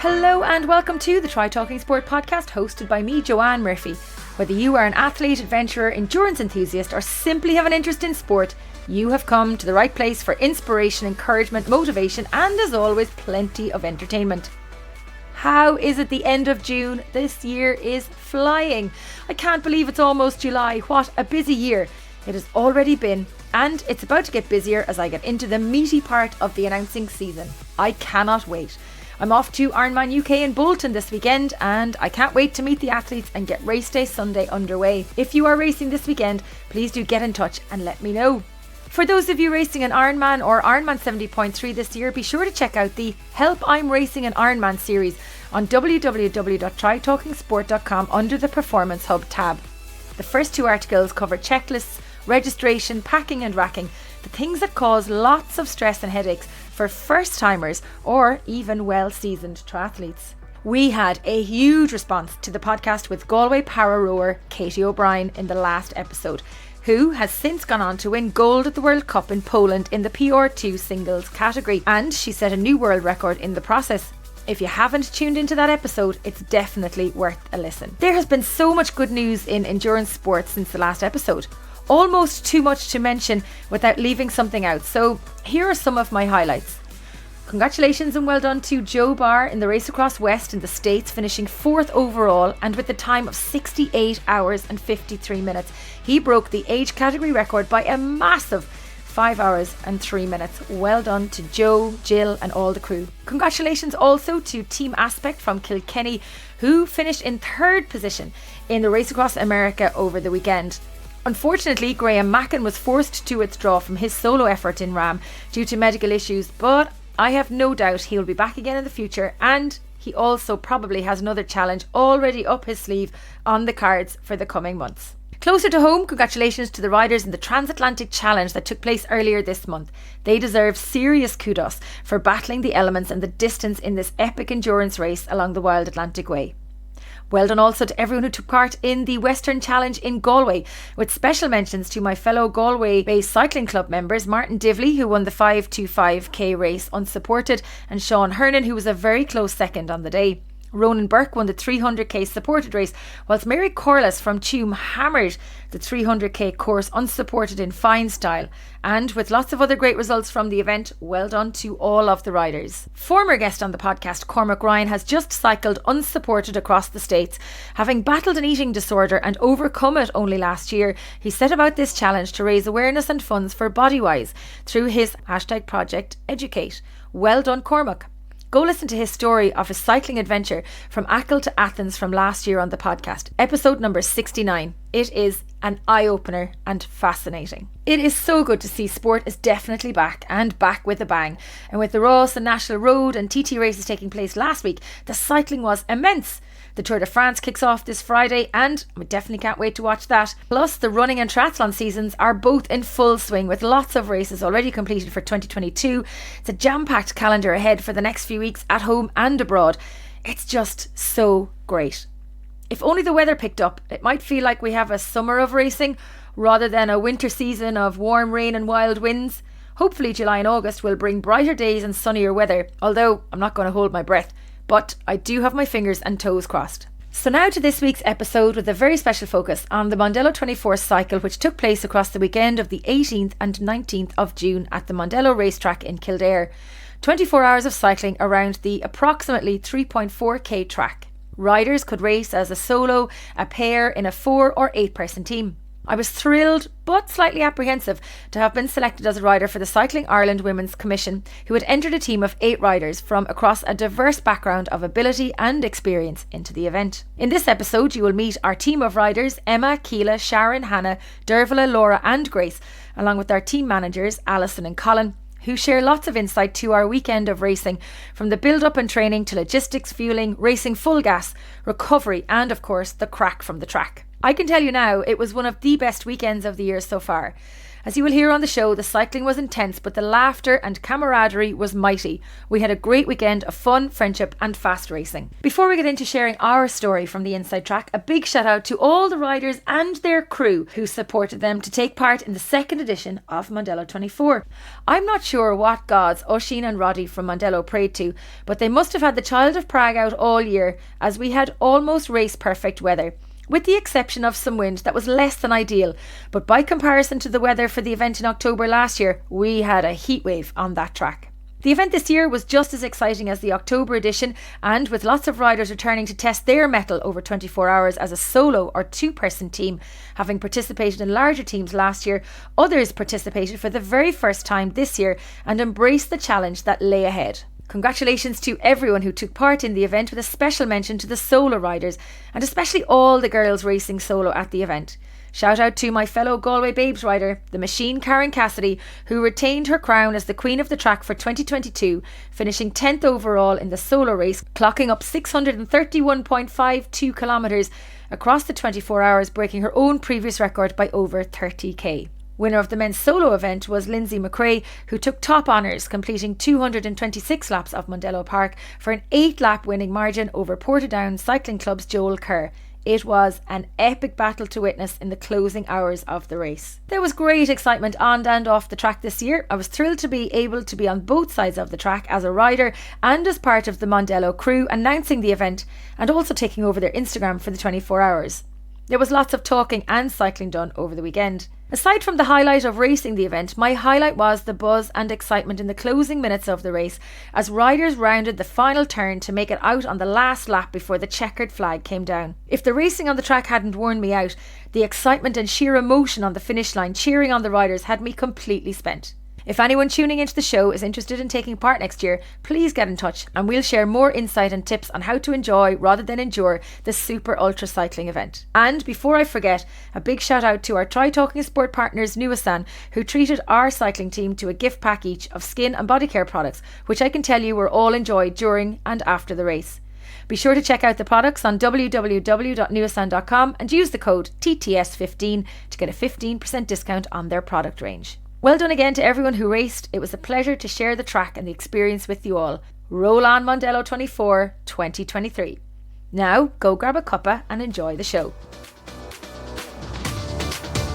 Hello and welcome to the Try Talking Sport podcast hosted by me, Joanne Murphy. Whether you are an athlete, adventurer, endurance enthusiast or simply have an interest in sport, you have come to the right place for inspiration, encouragement, motivation and, as always, plenty of entertainment. How is it the end of June? This year is flying. I can't believe it's almost July. What a busy year it has already been, and it's about to get busier as I get into the meaty part of the announcing season. I cannot wait. I'm off to Ironman UK in Bolton this weekend and I can't wait to meet the athletes and get race day Sunday underway. If you are racing this weekend, please do get in touch and let me know. For those of you racing an Ironman or Ironman 70.3 this year, be sure to check out the Help I'm Racing an Ironman series on www.trytalkingsport.com under the Performance Hub tab. The first two articles cover checklists, registration, packing and racking, the things that cause lots of stress and headaches for first timers or even well-seasoned triathletes. We had a huge response to the podcast with Galway para rower Katie O'Brien in the last episode, who has since gone on to win gold at the World Cup in Poland in the PR2 singles category, and she set a new world record in the process. If you haven't tuned into that episode, it's definitely worth a listen. There has been so much good news in endurance sports since the last episode. Almost too much to mention without leaving something out, so here are some of my highlights. Congratulations and well done to Joe Barr in the Race Across West in the States, finishing 4th overall and with a time of 68 hours and 53 minutes. He broke the age category record by a massive 5 hours and 3 minutes. Well done to Joe, Jill and all the crew. Congratulations also to Team Aspect from Kilkenny, who finished in 3rd position in the Race Across America over the weekend. Unfortunately, Graham Mackin was forced to withdraw from his solo effort in RAM due to medical issues, but I have no doubt he'll be back again in the future, and he also probably has another challenge already up his sleeve on the cards for the coming months. Closer to home, congratulations to the riders in the Transatlantic Challenge that took place earlier this month. They deserve serious kudos for battling the elements and the distance in this epic endurance race along the Wild Atlantic Way. Well done also to everyone who took part in the Western Challenge in Galway, with special mentions to my fellow Galway-based cycling club members, Martin Divley, who won the 525k race unsupported, and Sean Hernan, who was a very close second on the day. Ronan Burke won the 300k supported race, whilst Mary Corliss from Tuam hammered the 300k course unsupported in fine style. And with lots of other great results from the event, well done to all of the riders. Former guest on the podcast, Cormac Ryan, has just cycled unsupported across the States. Having battled an eating disorder and overcome it only last year, he set about this challenge to raise awareness and funds for Bodywise through his #project Educate. Well done, Cormac. Go listen to his story of his cycling adventure from Achill to Athens from last year on the podcast, episode number 69. It is an eye-opener and fascinating. It is so good to see sport is definitely back, and back with a bang. And with the Ross and National Road and TT races taking place last week, the cycling was immense. The Tour de France kicks off this Friday and we definitely can't wait to watch that. Plus, the running and triathlon seasons are both in full swing with lots of races already completed for 2022. It's a jam-packed calendar ahead for the next few weeks at home and abroad. It's just so great. If only the weather picked up, it might feel like we have a summer of racing rather than a winter season of warm rain and wild winds. Hopefully July and August will bring brighter days and sunnier weather, although I'm not going to hold my breath. But I do have my fingers and toes crossed. So now to this week's episode with a very special focus on the Mondello24 Cycle, which took place across the weekend of the 18th and 19th of June at the Mondello racetrack in Kildare. 24 hours of cycling around the approximately 3.4k track. Riders could race as a solo, a pair, in a 4 or 8 person team. I was thrilled but slightly apprehensive to have been selected as a rider for the Cycling Ireland Women's Commission, who had entered a team of 8 riders from across a diverse background of ability and experience into the event. In this episode you will meet our team of riders, Emma, Keela, Sharon, Hannah, Dervla, Laura and Grace, along with our team managers Alison and Colin, who share lots of insight to our weekend of racing, from the build-up and training to logistics, fueling, racing full gas, recovery and of course the crack from the track. I can tell you now, it was one of the best weekends of the year so far. As you will hear on the show, the cycling was intense, but the laughter and camaraderie was mighty. We had a great weekend of fun, friendship and fast racing. Before we get into sharing our story from the inside track, a big shout out to all the riders and their crew who supported them to take part in the second edition of Mondello24. I'm not sure what gods Oisin and Roddy from Mondello prayed to, but they must have had the Child of Prague out all year, as we had almost race perfect weather, with the exception of some wind that was less than ideal. But by comparison to the weather for the event in October last year, we had a heatwave on that track. The event this year was just as exciting as the October edition, and with lots of riders returning to test their mettle over 24 hours as a solo or two-person team. Having participated in larger teams last year, others participated for the very first time this year and embraced the challenge that lay ahead. Congratulations to everyone who took part in the event, with a special mention to the solo riders and especially all the girls racing solo at the event. Shout out to my fellow Galway Babes rider, the machine Karen Cassidy, who retained her crown as the Queen of the Track for 2022, finishing 10th overall in the solo race, clocking up 631.52 kilometres across the 24 hours, breaking her own previous record by over 30k. Winner of the men's solo event was Lindsay McRae, who took top honours, completing 226 laps of Mondello Park for an 8-lap winning margin over Portadown Cycling Club's Joel Kerr. It was an epic battle to witness in the closing hours of the race. There was great excitement on and off the track this year. I was thrilled to be able to be on both sides of the track as a rider and as part of the Mondello crew, announcing the event and also taking over their Instagram for the 24 hours. There was lots of talking and cycling done over the weekend. Aside from the highlight of racing the event, my highlight was the buzz and excitement in the closing minutes of the race as riders rounded the final turn to make it out on the last lap before the checkered flag came down. If the racing on the track hadn't worn me out, the excitement and sheer emotion on the finish line cheering on the riders had me completely spent. If anyone tuning into the show is interested in taking part next year, please get in touch and we'll share more insight and tips on how to enjoy rather than endure the super ultra cycling event. And before I forget, a big shout out to our Try Talking Sport partners Nuasan, who treated our cycling team to a gift pack each of skin and body care products, which I can tell you were all enjoyed during and after the race. Be sure to check out the products on www.nuasan.com and use the code TTS15 to get a 15% discount on their product range. Well done again to everyone who raced. It was a pleasure to share the track and the experience with you all. Roll on Mondello24 2023. Now go grab a cuppa and enjoy the show.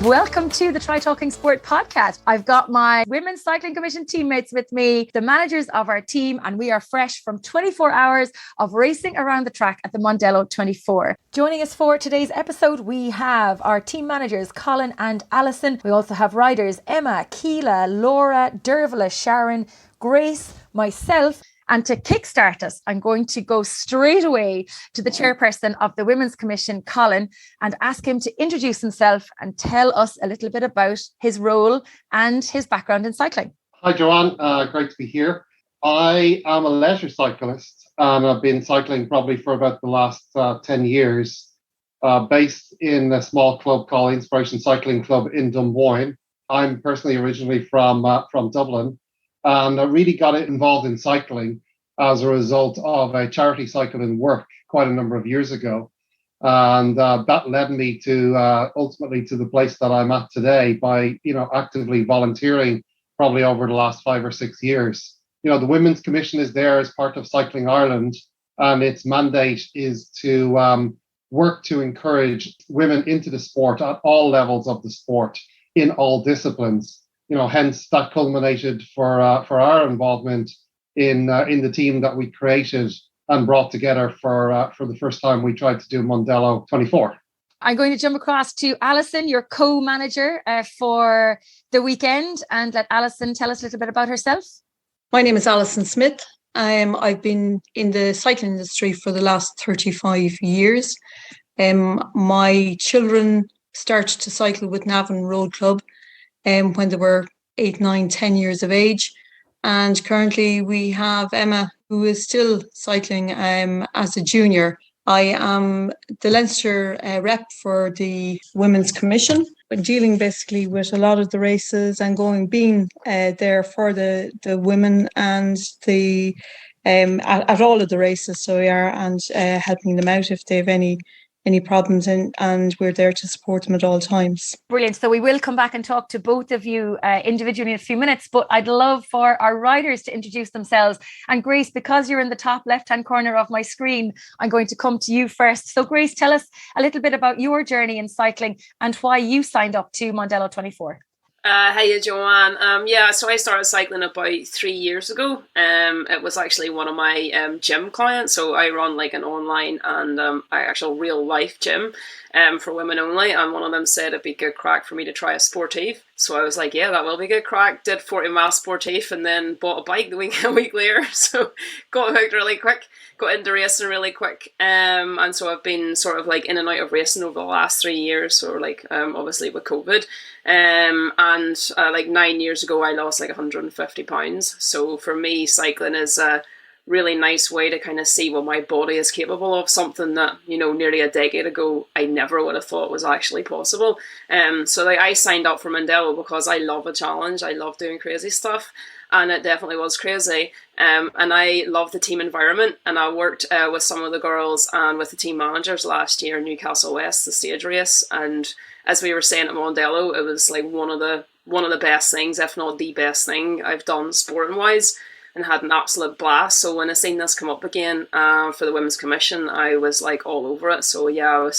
Welcome to the Try Talking Sport podcast. I've got my Women's Cycling Commission teammates with me, the managers of our team, and we are fresh from 24 hours of racing around the track at the Mondello 24. Joining us for today's episode, we have our team managers, Colin and Alison. We also have riders, Emma, Keela, Laura, Dervla, Sharon, Grace, myself. And to kickstart us, I'm going to go straight away to the chairperson of the Women's Commission, Colin, and ask him to introduce himself and tell us a little bit about his role and his background in cycling. Hi, Joanne. Great to be here. I am a leisure cyclist and I've been cycling probably for about the last 10 years, based in a small club called Inspiration Cycling Club in Dunboyne. I'm personally originally from Dublin. And I really got involved in cycling as a result of a charity cycle in work quite a number of years ago. And that led me to ultimately to the place that I'm at today by, actively volunteering probably over the last 5 or 6 years. The Women's Commission is there as part of Cycling Ireland, and its mandate is to work to encourage women into the sport at all levels of the sport in all disciplines. Hence that culminated for our involvement in the team that we created and brought together for the first time we tried to do Mondello 24. I'm going to jump across to Alison, your co-manager for the weekend, and let Alison tell us a little bit about herself. My name is Alison Smith. I've been in the cycling industry for the last 35 years. My children started to cycle with Navan Road Club when they were 8, 9, 10 years of age. And currently we have Emma, who is still cycling as a junior. I am the Leinster rep for the Women's Commission, dealing basically with a lot of the races and being there for the women and the at all of the races. So we are, and helping them out if they have any any problems, and we're there to support them at all times. Brilliant. So we will come back and talk to both of you individually in a few minutes, but I'd love for our riders to introduce themselves. And Grace, because you're in the top left-hand corner of my screen, I'm going to come to you first. So Grace, tell us a little bit about your journey in cycling and why you signed up to Mondello24. Hiya, Joanne. So I started cycling about 3 years ago. It was actually one of my gym clients. So I run like an online and actual real life gym for women only. And one of them said it'd be good crack for me to try a sportive. So I was like, yeah, that will be good crack. Did 40 mile sportive and then bought a bike a week later. So got hooked really quick. Got into racing really quick. And so I've been sort of like in and out of racing over the last 3 years. So like obviously with COVID. Like 9 years ago, I lost like 150 pounds. So for me, cycling is a really nice way to kind of see what my body is capable of, something that, you know, nearly a decade ago, I never would have thought was actually possible. So like I signed up for Mondello because I love a challenge. I love doing crazy stuff. And it definitely was crazy. And I love the team environment. And I worked with some of the girls and with the team managers last year in Newcastle West, the stage race. And as we were saying at Mondello, it was like one of the best things, if not the best thing I've done sporting wise, and had an absolute blast. So when I seen this come up again for the Women's Commission, I was like all over it. So yeah, I was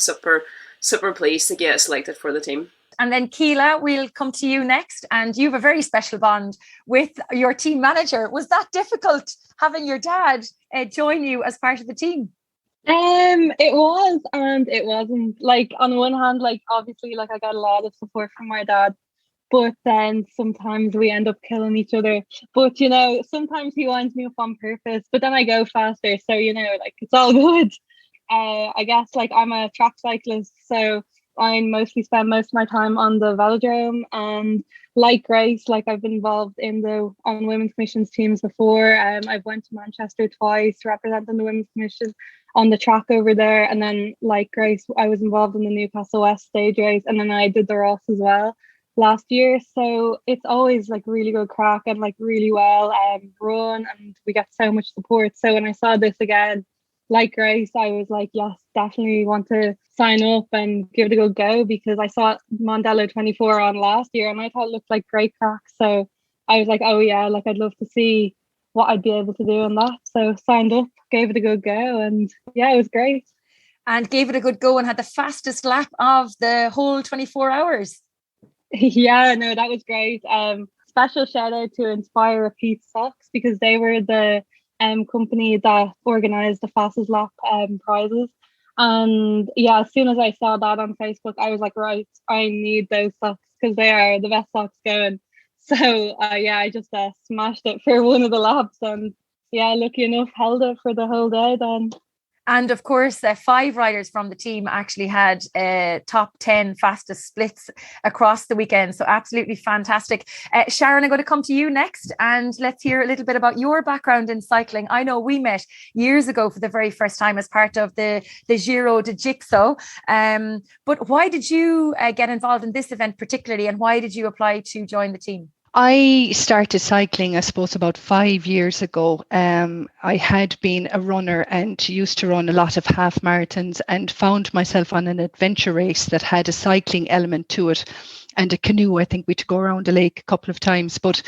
super pleased to get selected for the team. And then Keela, we'll come to you next. And you have a very special bond with your team manager. Was that difficult having your dad join you as part of the team? It was and it wasn't. Like on the one hand, like obviously like I got a lot of support from my dad, but then sometimes we end up killing each other. But you know, sometimes he winds me up on purpose, but then I go faster. So you know, like it's all good. I guess like I'm a track cyclist, so I mostly spend most of my time on the velodrome, and like Grace, like I've been involved on Women's Commission's teams before. I've went to Manchester twice representing the Women's Commission on the track over there, and then like Grace, I was involved in the Newcastle West stage race, and then I did the Ross as well last year. So it's always like really good crack and like really well run, and we get so much support. So when I saw this again, like Grace, I was like, yes, definitely want to sign up and give it a good go, because I saw Mondello24 on last year and I thought it looked like great crack. So I was like, oh yeah, like I'd love to see what I'd be able to do on that. So signed up, gave it a good go, and yeah, it was great. And gave it a good go and had the fastest lap of the whole 24 hours. Yeah, no, that was great. Special shout out to Inspire Repeat Socks, because they were the company that organised the fastest lap prizes. And yeah, as soon as I saw that on Facebook, I was like, right, I need those socks because they are the best socks going. So yeah, I just smashed it for one of the laps, and yeah, lucky enough, held it for the whole day then. And of course, 5 riders from the team actually had top 10 fastest splits across the weekend. So absolutely fantastic. Sharon, I'm going to come to you next, and let's hear a little bit about your background in cycling. I know we met years ago for the very first time as part of the Giro de Jigsaw. But why did you get involved in this event particularly, and why did you apply to join the team? I started cycling, I suppose, about 5 years ago. I had been a runner and used to run a lot of half marathons, and found myself on an adventure race that had a cycling element to it, and a canoe. I think we had to go around the lake a couple of times, but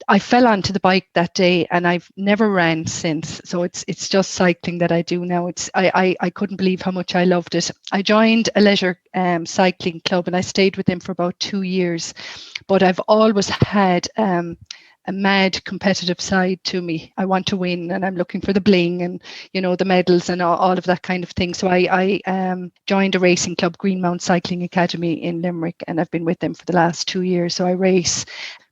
I fell onto the bike that day and I've never ran since. So it's just cycling that I do now. I couldn't believe how much I loved it. I joined a leisure cycling club and I stayed with them for about 2 years. But I've always had a mad competitive side to me. I want to win, and I'm looking for the bling and, you know, the medals and all of that kind of thing. So I joined a racing club, Greenmount Cycling Academy in Limerick, and I've been with them for the last 2 years. So I race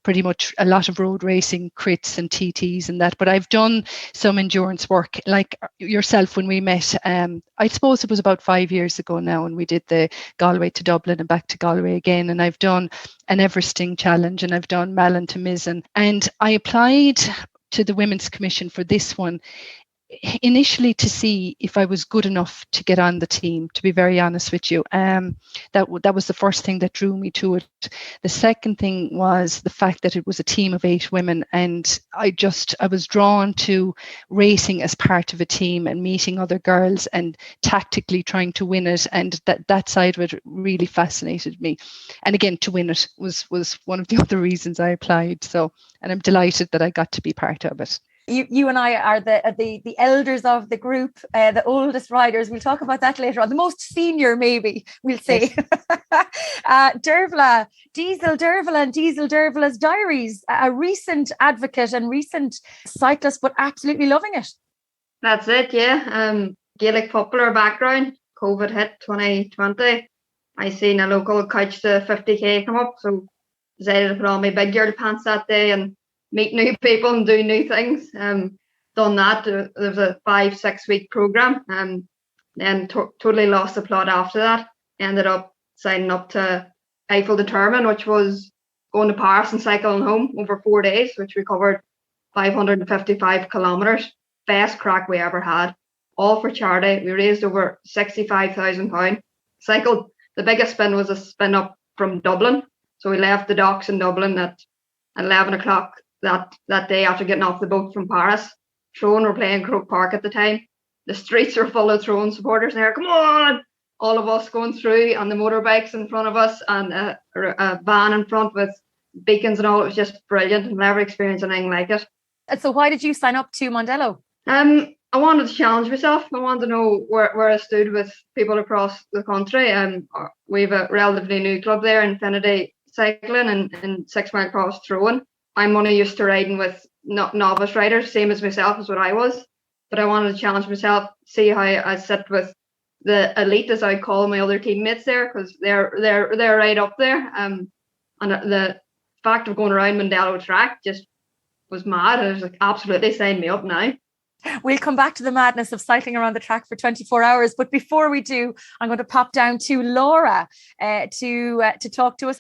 pretty much a lot of road racing, crits and TTs and that. But I've done some endurance work like yourself when we met. I suppose it was about 5 years ago now, and we did the Galway to Dublin and back to Galway again. And I've done an Everesting challenge, and I've done Malin to Mizzen. And I applied to the Women's Commission for this one initially to see if I was good enough to get on the team, to be very honest with you. That was the first thing that drew me to it. The second thing was the fact that it was a team of 8 women, and I was drawn to racing as part of a team and meeting other girls and tactically trying to win it, and that side of it really fascinated me. And again, to win it was one of the other reasons I applied. So, and I'm delighted that I got to be part of it. You and I are the elders of the group, the oldest riders. We'll talk about that later on. The most senior, maybe, we'll say. Yes. Dervla, Diesel Dervla and Diesel Dervla's Diaries, a recent advocate and recent cyclist, but absolutely loving it. That's it, yeah. Gaelic popular background. COVID hit 2020. I seen a local couch to 50k come up, so decided to put on my big girl pants that day and meet new people and do new things. Done that. There was a 5-6 week program, and totally lost the plot after that. Ended up signing up to Eiffel Determined, which was going to Paris and cycling home over 4 days, which we covered 555 kilometres. Best crack we ever had. All for charity. We raised over £65,000. Cycled. The biggest spin was a spin up from Dublin. So we left the docks in Dublin at 11 o'clock that day after getting off the boat from Paris. Throne were playing Croke Park at the time. The streets were full of Throne supporters there. Come on! All of us going through on the motorbikes in front of us, and a van in front with beacons and all. It was just brilliant. I've never experienced anything like it. And so why did you sign up to Mondello? I wanted to challenge myself. I wanted to know where I stood with people across the country. We have a relatively new club there, Infinity Cycling, and 6 mile cross throwing. I'm only used to riding with novice riders, same as myself as what I was. But I wanted to challenge myself, see how I sit with the elite, as I call my other teammates there, because they're right up there. And the fact of going around Mondello track just was mad. I was like, absolutely, sign me up now. We'll come back to the madness of cycling around the track for 24 hours. But before we do, I'm going to pop down to Laura to talk to us.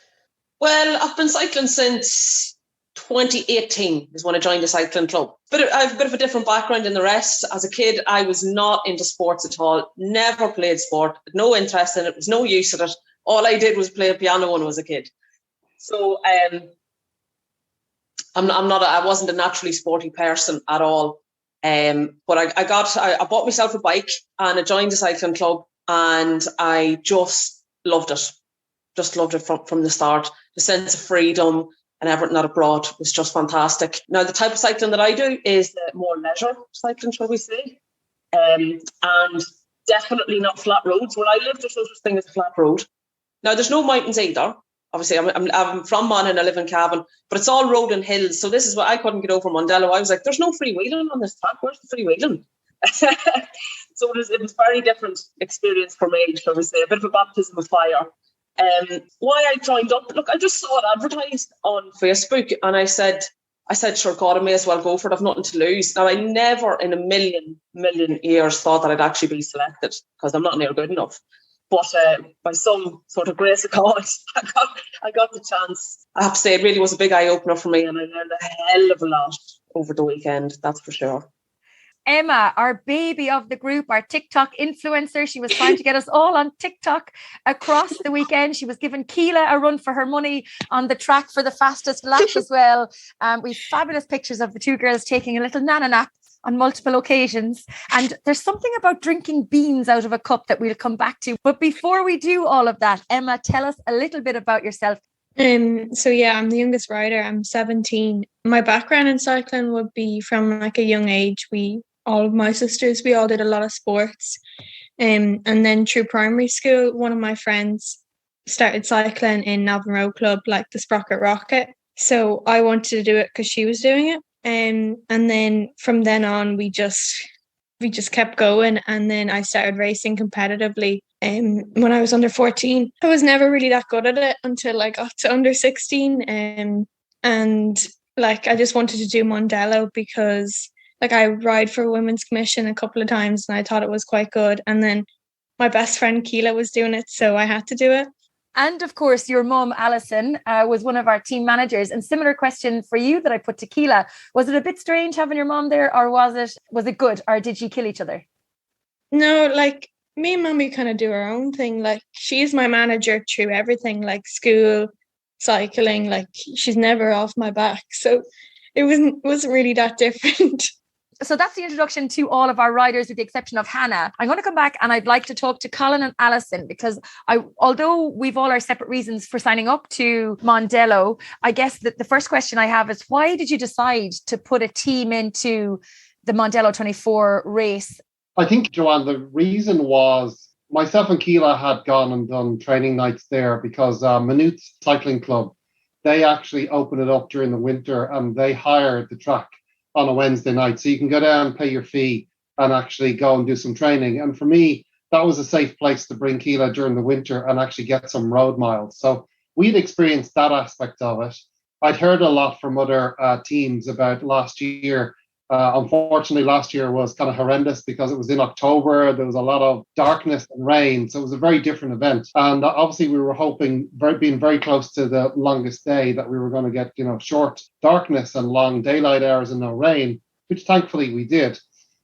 Well, I've been cycling since 2018 is when I joined the cycling club. But I have a bit of a different background than the rest. As a kid, I was not into sports at all. Never played sport. Had no interest in it. Was no use of it. All I did was play piano when I was a kid. So I wasn't a naturally sporty person at all. But I bought myself a bike and I joined the cycling club, and I just loved it. Just loved it from the start. The sense of freedom and everything that it brought was just fantastic. Now, the type of cycling that I do is the more leisure cycling, shall we say, and definitely not flat roads. Where I live, there's no such thing as a flat road. Now, there's no mountains either. Obviously, I'm from Monaghan, I live in Cavan, but it's all road and hills. So this is what I couldn't get over Mondello. I was like, there's no freewheeling on this track. Where's the freewheeling? So it was very different experience for me, shall we say, a bit of a baptism of fire. Why I joined up, look, I just saw it advertised on Facebook, and I said, sure, God, I may as well go for it. I've nothing to lose. Now, I never in a million years thought that I'd actually be selected, because I'm not near good enough. But by some sort of grace of God, I got the chance. I have to say, it really was a big eye-opener for me, and I learned a hell of a lot over the weekend, that's for sure. Emma, our baby of the group, our TikTok influencer. She was trying to get us all on TikTok across the weekend. She was giving Keela a run for her money on the track for the fastest lap as well. We've fabulous pictures of the two girls taking a little nana nap on multiple occasions. And there's something about drinking beans out of a cup that we'll come back to. But before we do all of that, Emma, tell us a little bit about yourself. So yeah, I'm the youngest rider. I'm 17. My background in cycling would be from like a young age. All of my sisters, we all did a lot of sports. And then through primary school, one of my friends started cycling in Navan Road Club, like the Sprocket Rocket. So I wanted to do it because she was doing it. And then from then on, we just kept going. And then I started racing competitively. When I was under 14, I was never really that good at it until I got to under 16. And like, I just wanted to do Mondello because like I ride for Women's Commission a couple of times and I thought it was quite good. And then my best friend Keela was doing it, so I had to do it. And of course, your mum, Alison, was one of our team managers. And similar question for you that I put to Keela. Was it a bit strange having your mum there, or was it good, or did you kill each other? No, like me and Mummy kind of do our own thing. Like she's my manager through everything, like school, cycling. Like she's never off my back. So it wasn't really that different. So that's the introduction to all of our riders, with the exception of Hannah. I'm going to come back and I'd like to talk to Colin and Alison, because although we've all our separate reasons for signing up to Mondello, I guess that the first question I have is, why did you decide to put a team into the Mondello24 race? I think, Joanne, the reason was myself and Keela had gone and done training nights there because Maynooth's Cycling Club, they actually open it up during the winter and they hire the track on a Wednesday night. So you can go down, pay your fee and actually go and do some training. And for me, that was a safe place to bring Keela during the winter and actually get some road miles. So we'd experienced that aspect of it. I'd heard a lot from other teams about last year. Unfortunately, last year was kind of horrendous because it was in October. There was a lot of darkness and rain. So it was a very different event. And obviously we were hoping, being very close to the longest day, that we were going to get, short darkness and long daylight hours and no rain, which thankfully we did.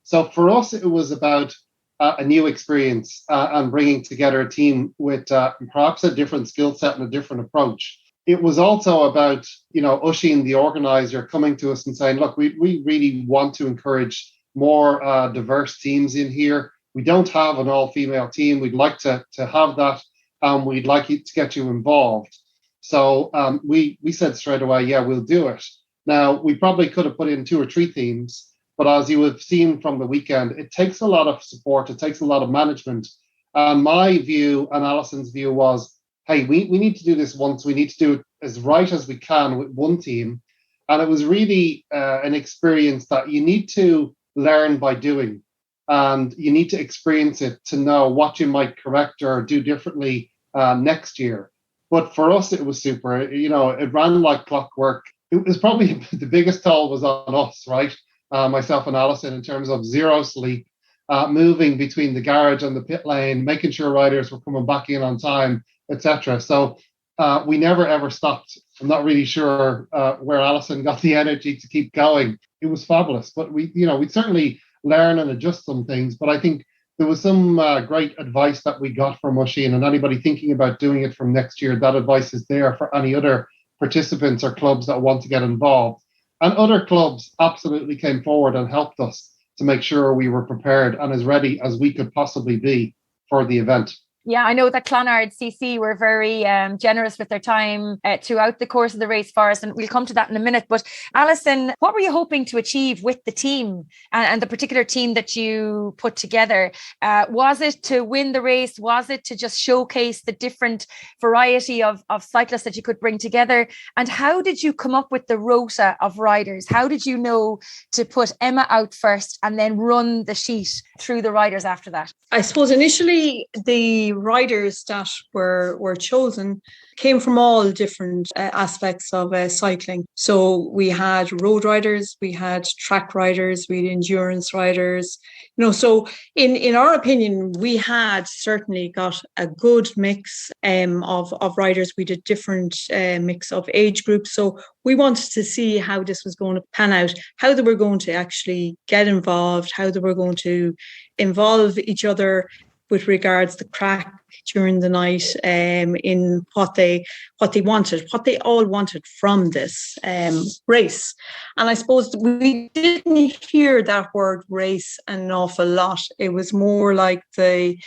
So for us, it was about a new experience and bringing together a team with perhaps a different skill set and a different approach. It was also about, Oisin, the organizer, coming to us and saying, look, we really want to encourage more diverse teams in here. We don't have an all-female team. We'd like to have that, and we'd like to get you involved. So we said straight away, yeah, we'll do it. Now, we probably could have put in 2 or 3 teams, but as you have seen from the weekend, it takes a lot of support. It takes a lot of management. My view and Alison's view was, hey, we need to do this once. We need to do it as right as we can with one team. And it was really an experience that you need to learn by doing. And you need to experience it to know what you might correct or do differently next year. But for us, it was super. It ran like clockwork. It was probably the biggest toll was on us, right? Myself and Alison, in terms of zero sleep, moving between the garage and the pit lane, making sure riders were coming back in on time, etc. So we never ever stopped. I'm not really sure where Alison got the energy to keep going. It was fabulous, but we'd certainly learn and adjust some things. But I think there was some great advice that we got from Oisin, and anybody thinking about doing it from next year, that advice is there for any other participants or clubs that want to get involved. And other clubs absolutely came forward and helped us to make sure we were prepared and as ready as we could possibly be for the event. Yeah, I know that Clonard CC were very generous with their time throughout the course of the race for us, and we'll come to that in a minute. But Alison, what were you hoping to achieve with the team and the particular team that you put together? Was it to win the race? Was it to just showcase the different variety of cyclists that you could bring together? And how did you come up with the rota of riders? How did you know to put Emma out first and then run the sheet through the riders after that? I suppose initially the riders that were chosen came from all different aspects of cycling. So we had road riders, we had track riders, we had endurance riders. So in our opinion, we had certainly got a good mix of riders. We did different mix of age groups. So we wanted to see how this was going to pan out, how they were going to actually get involved, how they were going to involve each other with regards to crack during the night, in what they wanted, what they all wanted from this race. And I suppose we didn't hear that word race an awful lot. It was more like the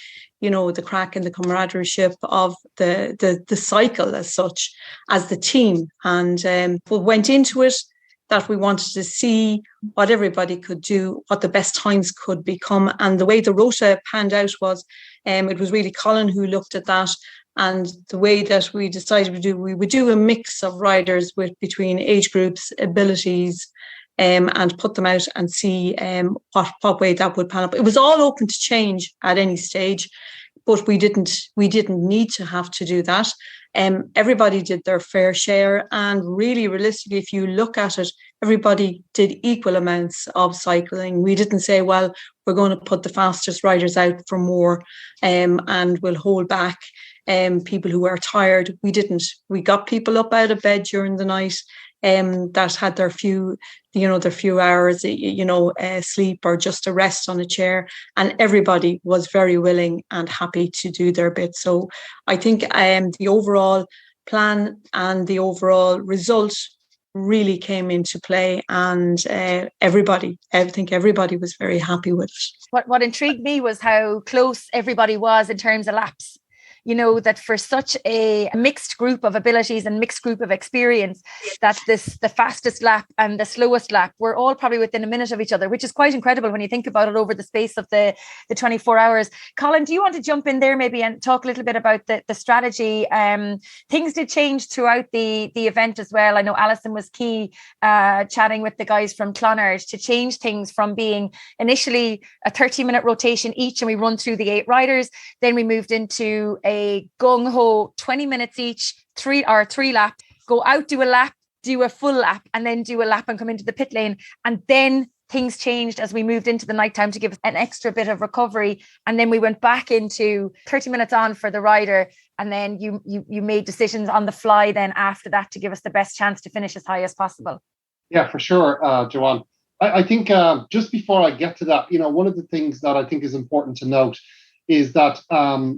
crack and the camaraderie of the cycle as such, as the team. And we went into it that we wanted to see what everybody could do, what the best times could become. And the way the rota panned out was, it was really Colin who looked at that. And the way that we decided we would do a mix of riders between age groups, abilities, and put them out and see what way that would pan up. It was all open to change at any stage, but we didn't need to have to do that. Everybody did their fair share, and really realistically, if you look at it, everybody did equal amounts of cycling. We didn't say, well, we're going to put the fastest riders out for more and we'll hold back. people who are tired. We didn't. We got people up out of bed during the night that had their few hours, sleep or just a rest on a chair. And everybody was very willing and happy to do their bit. So I think the overall plan and the overall result really came into play, and I think everybody was very happy with it. What intrigued me was how close everybody was in terms of laps. You know, that for such a mixed group of abilities and mixed group of experience, that the fastest lap and the slowest lap were all probably within a minute of each other, which is quite incredible when you think about it over the space of the 24 hours. Colin, do you want to jump in there maybe and talk a little bit about the strategy? Things did change throughout the event as well. I know Alison was key chatting with the guys from Clonard to change things from being initially a 30-minute rotation each, and we run through the 8 riders. Then we moved into a gung-ho 20 minutes each, three laps, go out, do a lap, do a full lap, and then do a lap and come into the pit lane. And then things changed as we moved into the nighttime to give us an extra bit of recovery. And then we went back into 30 minutes on for the rider. And then you made decisions on the fly then after that to give us the best chance to finish as high as possible. Yeah, for sure, Joanne. I think just before I get to that, one of the things that I think is important to note is that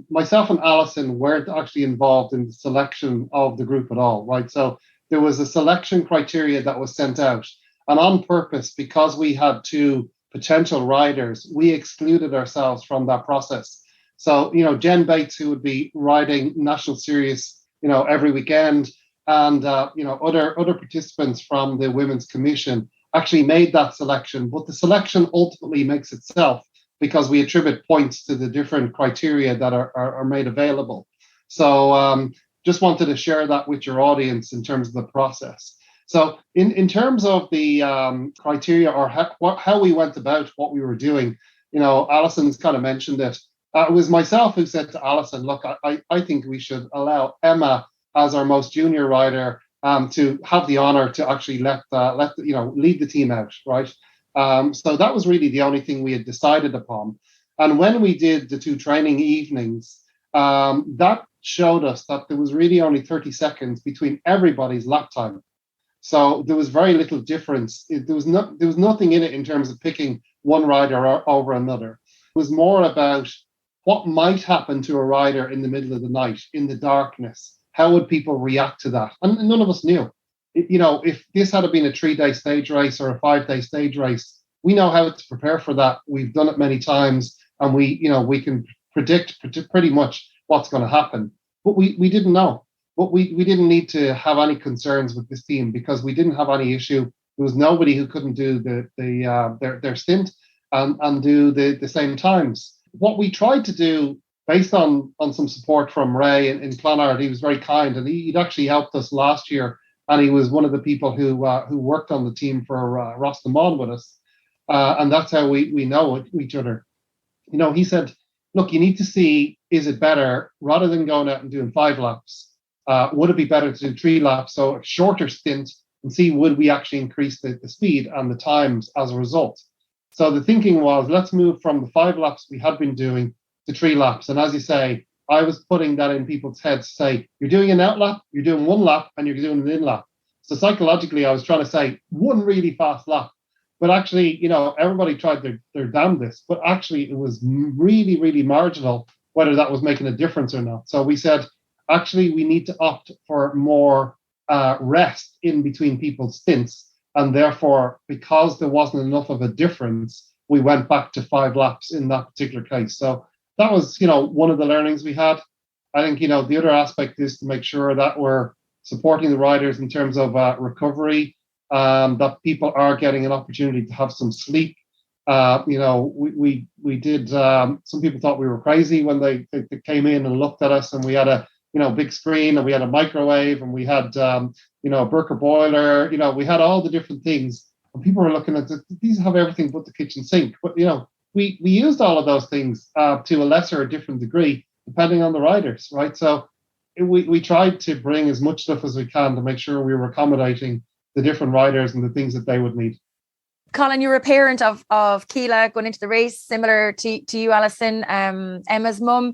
myself and Alison weren't actually involved in the selection of the group at all, right? So there was a selection criteria that was sent out. And on purpose, because we had 2 potential riders, we excluded ourselves from that process. So, Jen Bates, who would be riding National Series, every weekend, and, other participants from the Women's Commission actually made that selection. But the selection ultimately makes itself, because we attribute points to the different criteria that are made available. So just wanted to share that with your audience in terms of the process. So in terms of the criteria or how we went about what we were doing, Alison's kind of mentioned it. It was myself who said to Alison, look, I think we should allow Emma as our most junior rider to have the honor to actually lead the team out, right? So that was really the only thing we had decided upon. And when we did the 2 training evenings, that showed us that there was really only 30 seconds between everybody's lap time. So there was very little difference. There was nothing in it in terms of picking one rider over another. It was more about what might happen to a rider in the middle of the night, in the darkness. How would people react to that? And none of us knew. If this had been a 3-day stage race or a 5-day stage race, we know how to prepare for that. We've done it many times, and we can predict pretty much what's going to happen. But we didn't know. But we didn't need to have any concerns with this team, because we didn't have any issue. There was nobody who couldn't do their stint and do the same times. What we tried to do, based on some support from Ray in Clonard, he was very kind, and he'd actually helped us last year. And he was one of the people who worked on the team for Rostamon with us. And that's how we know each other. He said, look, you need to see, is it better, rather than going out and doing 5 laps, would it be better to do 3 laps, so a shorter stint, and see would we actually increase the speed and the times as a result. So the thinking was, let's move from the 5 laps we had been doing to 3 laps. And as you say, I was putting that in people's heads to say, you're doing an out lap, you're doing 1 lap, and you're doing an in lap. So psychologically, I was trying to say 1 really fast lap. But actually, everybody tried their damnedest. But actually, it was really, really marginal whether that was making a difference or not. So we said, actually, we need to opt for more rest in between people's stints. And therefore, because there wasn't enough of a difference, we went back to 5 laps in that particular case. So that was, one of the learnings we had. I think, the other aspect is to make sure that we're supporting the riders in terms of recovery, that people are getting an opportunity to have some sleep. We did, some people thought we were crazy when they came in and looked at us, and we had a, big screen, and we had a microwave, and we had, a Burker boiler, we had all the different things. And people were looking at these have everything but the kitchen sink. But, we used all of those things to a lesser or different degree, depending on the riders, right? So we tried to bring as much stuff as we can to make sure we were accommodating the different riders and the things that they would need. Colin, you're a parent of Keela going into the race, similar to you, Alison, Emma's mum.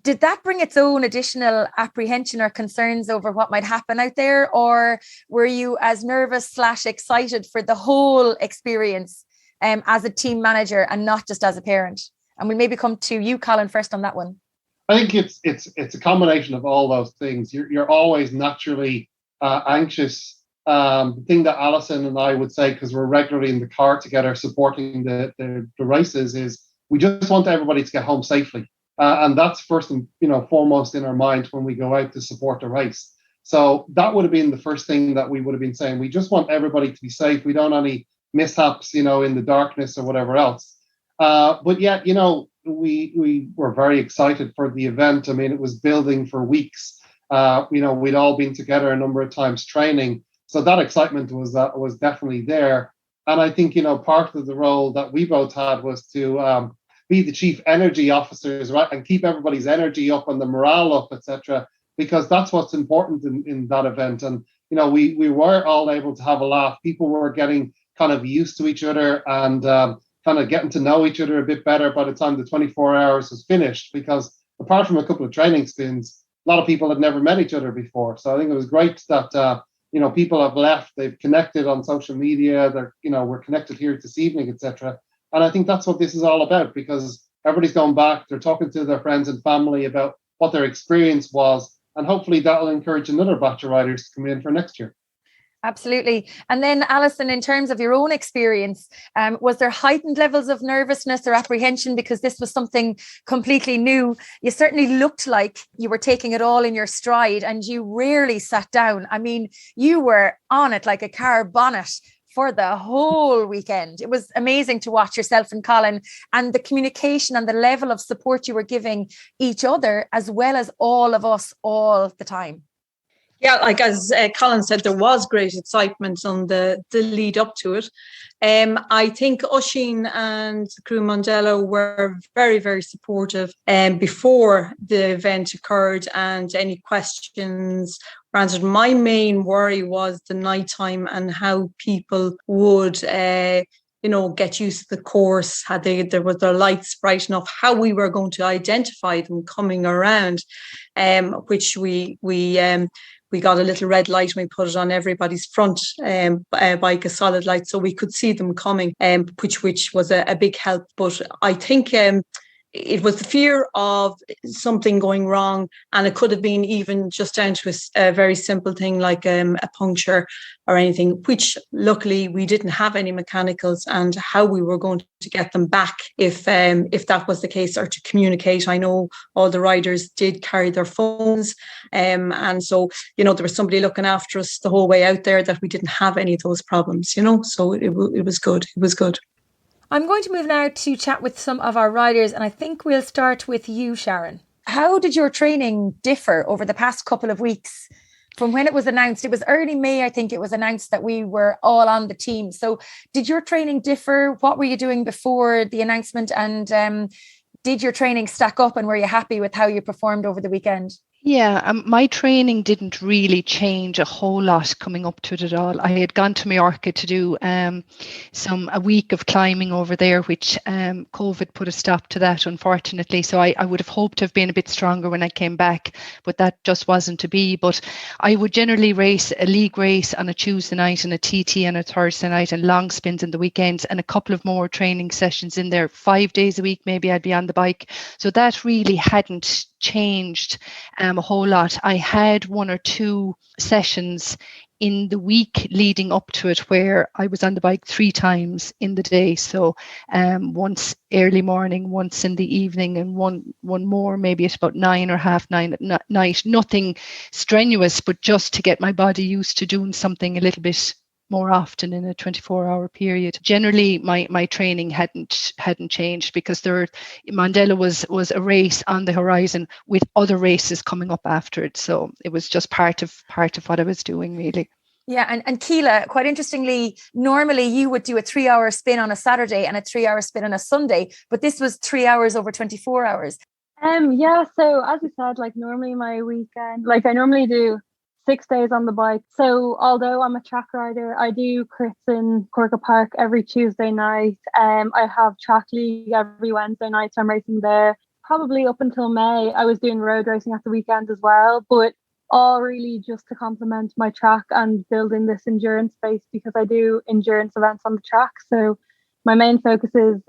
Did that bring its own additional apprehension or concerns over what might happen out there? Or were you as nervous / excited for the whole experience as a team manager and not just as a parent? And we'll maybe come to you, Colin, first on that one. I think it's a combination of all those things. You're always naturally anxious. The thing that Alison and I would say, because we're regularly in the car together supporting the races, is we just want everybody to get home safely. And that's first and foremost in our mind when we go out to support the race. So that would have been the first thing that we would have been saying. We just want everybody to be safe. We don't want any mishaps, in the darkness or whatever else. But yet, we were very excited for the event. I mean, it was building for weeks. We'd all been together a number of times training. So that excitement was definitely there. And I think, part of the role that we both had was to be the chief energy officers, right, and keep everybody's energy up and the morale up, etc., because that's what's important in that event. And, we were all able to have a laugh. People were getting kind of used to each other and kind of getting to know each other a bit better by the time the 24 hours was finished, because apart from a couple of training stints, a lot of people had never met each other before. So I think it was great that people have left, they've connected on social media, we're connected here this evening, etc. And I think that's what this is all about, because everybody's gone back, they're talking to their friends and family about what their experience was, and hopefully that'll encourage another batch of riders to come in for next year. Absolutely. And then, Alison, in terms of your own experience, was there heightened levels of nervousness or apprehension because this was something completely new? You certainly looked like you were taking it all in your stride and you rarely sat down. I mean, you were on it like a car bonnet for the whole weekend. It was amazing to watch yourself and Colin, and the communication and the level of support you were giving each other as well as all of us all the time. Yeah, like as Colin said, there was great excitement on the lead up to it. I think Oisin and crew Mondello were very, very supportive before the event occurred, and any questions were answered. My main worry was the nighttime and how people would get used to the course, there was their lights bright enough, how we were going to identify them coming around, which we got a little red light and we put it on everybody's front bike, a solid light, so we could see them coming, which was a big help. But I think it was the fear of something going wrong, and it could have been even just down to a very simple thing like a puncture or anything, which luckily we didn't have any mechanicals, and how we were going to get them back if that was the case, or to communicate. I know all the riders did carry their phones, and so there was somebody looking after us the whole way out there, that we didn't have any of those problems, so it was good. It was good. I'm going to move now to chat with some of our riders, and I think we'll start with you, Sharon. How did your training differ over the past couple of weeks from when it was announced? It was early May, I think it was announced that we were all on the team. So did your training differ? What were you doing before the announcement? And did your training stack up, and were you happy with how you performed over the weekend? Yeah, my training didn't really change a whole lot coming up to it at all. I had gone to Mallorca to do a week of climbing over there, which COVID put a stop to that, unfortunately. So I would have hoped to have been a bit stronger when I came back, but that just wasn't to be. But I would generally race a league race on a Tuesday night and a TT on a Thursday night, and long spins in the weekends, and a couple of more training sessions in there. 5 days a week, maybe I'd be on the bike. So that really hadn't changed a whole lot. I had 1 or 2 sessions in the week leading up to it where I was on the bike 3 times in the day. So once early morning, once in the evening, and one more maybe at about 9 or 9:30 at night. Nothing strenuous, but just to get my body used to doing something a little bit more often in a 24-hour period. Generally, my training hadn't changed, because Mondello was a race on the horizon with other races coming up after it. So it was just part of what I was doing, really. Yeah, and Keela, quite interestingly, normally you would do a 3-hour spin on a Saturday and a 3-hour spin on a Sunday, but this was 3 hours over 24 hours. Yeah, so as you said, like normally my weekend, like I normally do 6 days on the bike. So although I'm a track rider, I do crits in Corca Park every Tuesday night. I have track league every Wednesday night, so I'm racing there. Probably up until May, I was doing road racing at the weekend as well, but all really just to complement my track and building this endurance base, because I do endurance events on the track. So my main focus is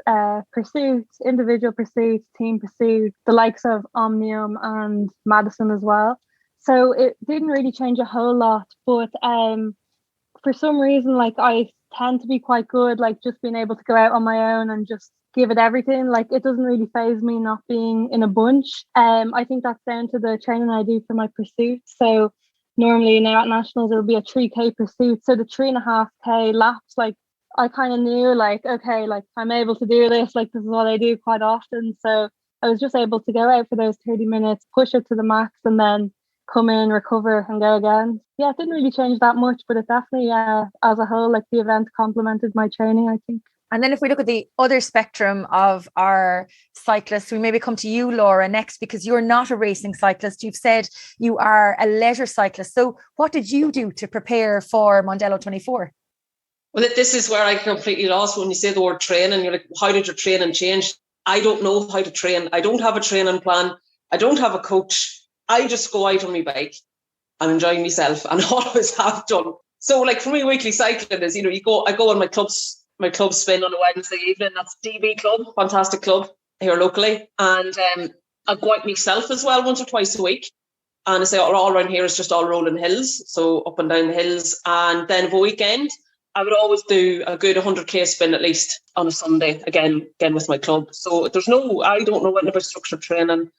pursuits, individual pursuits, team pursuits, the likes of Omnium and Madison as well. So it didn't really change a whole lot, but for some reason, like, I tend to be quite good, like just being able to go out on my own and just give it everything. Like, it doesn't really faze me not being in a bunch. I think that's down to the training I do for my pursuits. So normally now at nationals it'll be a 3k pursuit. So the 3.5k laps, like, I kind of knew, like, okay, like, I'm able to do this. Like, this is what I do quite often. So I was just able to go out for those 30 minutes, push it to the max, and then come in, recover, and go again. Yeah, it didn't really change that much, but it definitely, as a whole, like, the event complemented my training, I think. And then if we look at the other spectrum of our cyclists, we maybe come to you, Laura, next, because you're not a racing cyclist. You've said you are a leisure cyclist. So what did you do to prepare for Mondello 24? Well, this is where I completely lost when you say the word training. You're like, how did your training change? I don't know how to train. I don't have a training plan. I don't have a coach. I just go out on my bike and enjoy myself, and always have done. So, like, for me, weekly cycling is, I go on my club spin on a Wednesday evening. That's DB Club, fantastic club here locally. And I go out myself as well once or twice a week. And I say all around here is just all rolling hills, so up and down the hills. And then for a weekend, I would always do a good 100k spin at least on a Sunday, again with my club. So I don't know anything about structured training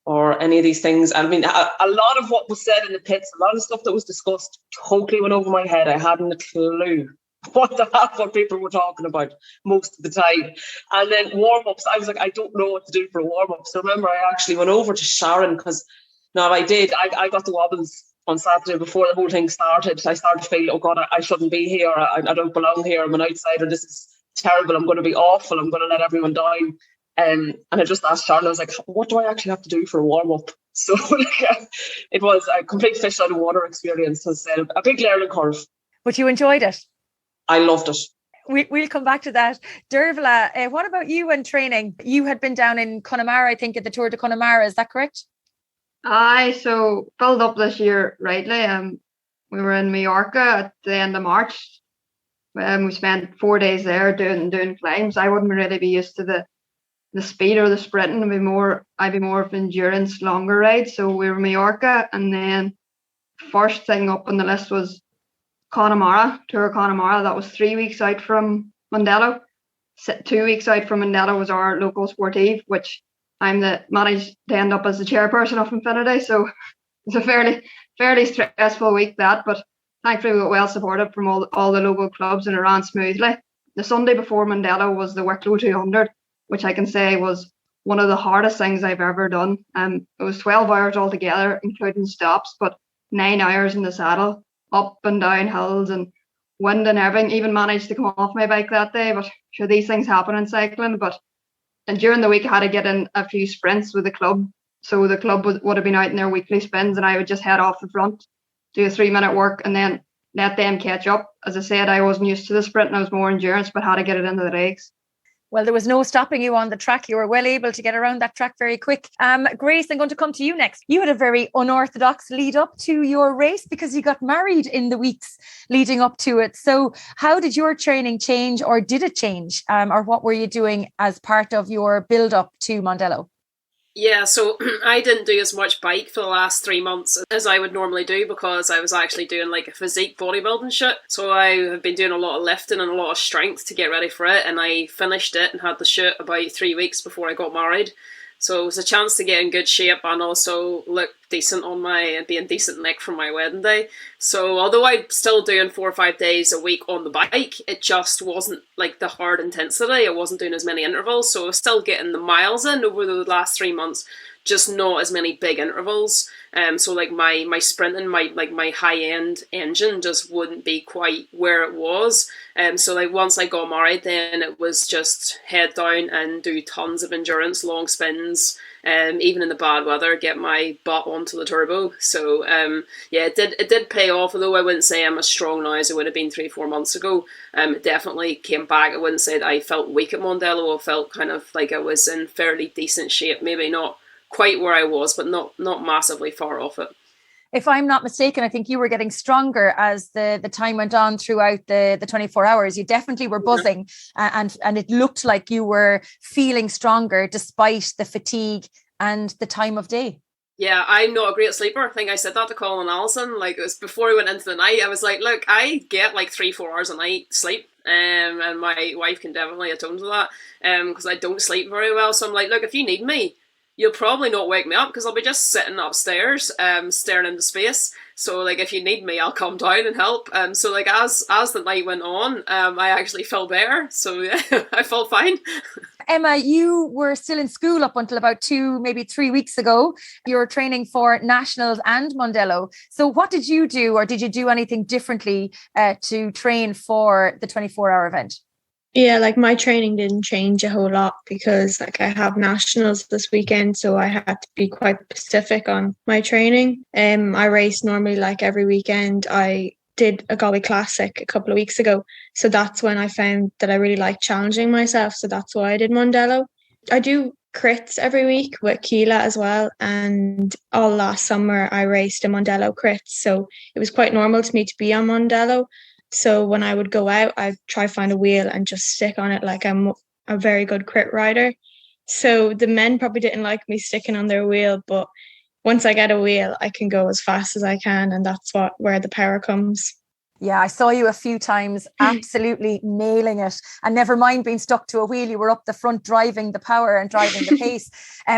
or any of these things. I mean, a lot of what was said in the pits, a lot of stuff that was discussed totally went over my head. I hadn't a clue what people were talking about most of the time. And then warm-ups, I was like, I don't know what to do for a warm-up. So remember, I actually went over to Sharon because I got the wobbles on Saturday before the whole thing started. I started to feel, oh God, I shouldn't be here. I don't belong here. I'm an outsider. This is terrible. I'm going to be awful. I'm going to let everyone down. And I just asked Sharon, I was like, what do I actually have to do for a warm-up? So it was a complete fish out of water experience. It was a big learning curve. But you enjoyed it? I loved it. We'll come back to that. Dervla, what about you and training? You had been down in Connemara, I think, at the Tour de Connemara. Is that correct? So filled up this year rightly. We were in Mallorca at the end of March. We spent 4 days there doing climbs. I wouldn't really be used to the speed or the sprinting. I'd be more of an endurance, longer ride. So we were in Mallorca, and then first thing up on the list was Connemara, Tour of Connemara. That was 3 weeks out from Mondello. 2 weeks out from Mondello was our local sportive, which I'm managed to end up as the chairperson of Infinity. So it's a fairly stressful week, that, but thankfully we got well supported from all the local clubs, and it ran smoothly. The Sunday before Mondello was the Wicklow 200, which I can say was one of the hardest things I've ever done. It was 12 hours altogether, including stops, but 9 hours in the saddle, up and down hills and wind and everything. Even managed to come off my bike that day, but sure, these things happen in cycling. And during the week I had to get in a few sprints with the club. So the club would have been out in their weekly spins, and I would just head off the front, do a 3-minute work, and then let them catch up. As I said, I wasn't used to the sprint and I was more endurance, but had to get it into the legs. Well, there was no stopping you on the track. You were well able to get around that track very quick. Grace, I'm going to come to you next. You had a very unorthodox lead up to your race because you got married in the weeks leading up to it. So how did your training change, or did it change? Or what were you doing as part of your build up to Mondello? Yeah, so I didn't do as much bike for the last 3 months as I would normally do, because I was actually doing like a physique bodybuilding shit. So I have been doing a lot of lifting and a lot of strength to get ready for it, and I finished it and had the shoot about 3 weeks before I got married. So it was a chance to get in good shape and also look decent on and be in decent nick for my wedding day. So although I'm still doing 4 or 5 days a week on the bike, it just wasn't like the hard intensity. I wasn't doing as many intervals, so I was still getting the miles in over the last 3 months, just not as many big intervals. So like my sprinting, my high end engine just wouldn't be quite where it was. So like once I got married, then it was just head down and do tons of endurance, long spins, even in the bad weather, get my butt onto the turbo. So yeah, it did pay off, although I wouldn't say I'm as strong now as I would have been 3-4 months ago. It definitely came back. I wouldn't say that I felt weak at Mondello. I felt kind of like I was in fairly decent shape, maybe not quite where I was, but not massively far off it. If I'm not mistaken, I think you were getting stronger as the time went on throughout the 24 hours. You definitely were buzzing, and it looked like you were feeling stronger despite the fatigue and the time of day. Yeah, I'm not a great sleeper. I think I said that to Colin and Alison. Like, it was before we went into the night. I was like, look, I get like 3-4 hours a night sleep. And my wife can definitely atone to that. Because I don't sleep very well. So I'm like, look, if you need me, you'll probably not wake me up because I'll be just sitting upstairs, staring into space. So like, if you need me, I'll come down and help. So like, as the night went on, I actually felt better. So yeah, I felt fine. Emma, you were still in school up until about 2, maybe 3 weeks ago. You were training for Nationals and Mondello. So what did you do, or did you do anything differently to train for the 24-hour event? Yeah, like my training didn't change a whole lot because like I have nationals this weekend, so I had to be quite specific on my training. I race normally like every weekend. I did a Galway Classic a couple of weeks ago, so that's when I found that I really like challenging myself. So that's why I did Mondello. I do crits every week with Keela as well, and all last summer I raced a Mondello crits, so it was quite normal to me to be on Mondello. So when I would go out, I'd try to find a wheel and just stick on it like I'm a very good crit rider. So the men probably didn't like me sticking on their wheel, but once I get a wheel, I can go as fast as I can, and that's where the power comes. Yeah, I saw you a few times absolutely nailing it. And never mind being stuck to a wheel, you were up the front driving the power and driving the pace.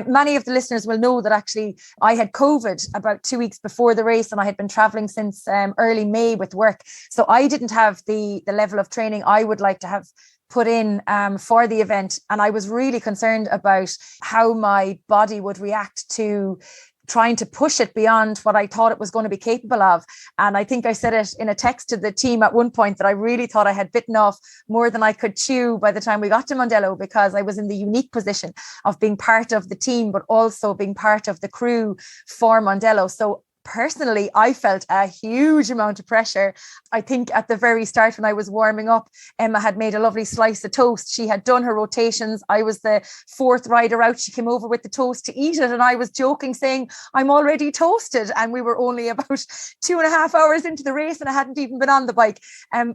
Many of the listeners will know that actually I had COVID about 2 weeks before the race, and I had been traveling since early May with work. So I didn't have the level of training I would like to have put in for the event. And I was really concerned about how my body would react to trying to push it beyond what I thought it was going to be capable of. And I think I said it in a text to the team at one point that I really thought I had bitten off more than I could chew by the time we got to Mondello, because I was in the unique position of being part of the team, but also being part of the crew for Mondello. So personally, I felt a huge amount of pressure. I think at the very start when I was warming up, Emma had made a lovely slice of toast. She had done her rotations. I was the fourth rider out. She came over with the toast to eat it. And I was joking, saying, I'm already toasted. And we were only about 2.5 hours into the race and I hadn't even been on the bike.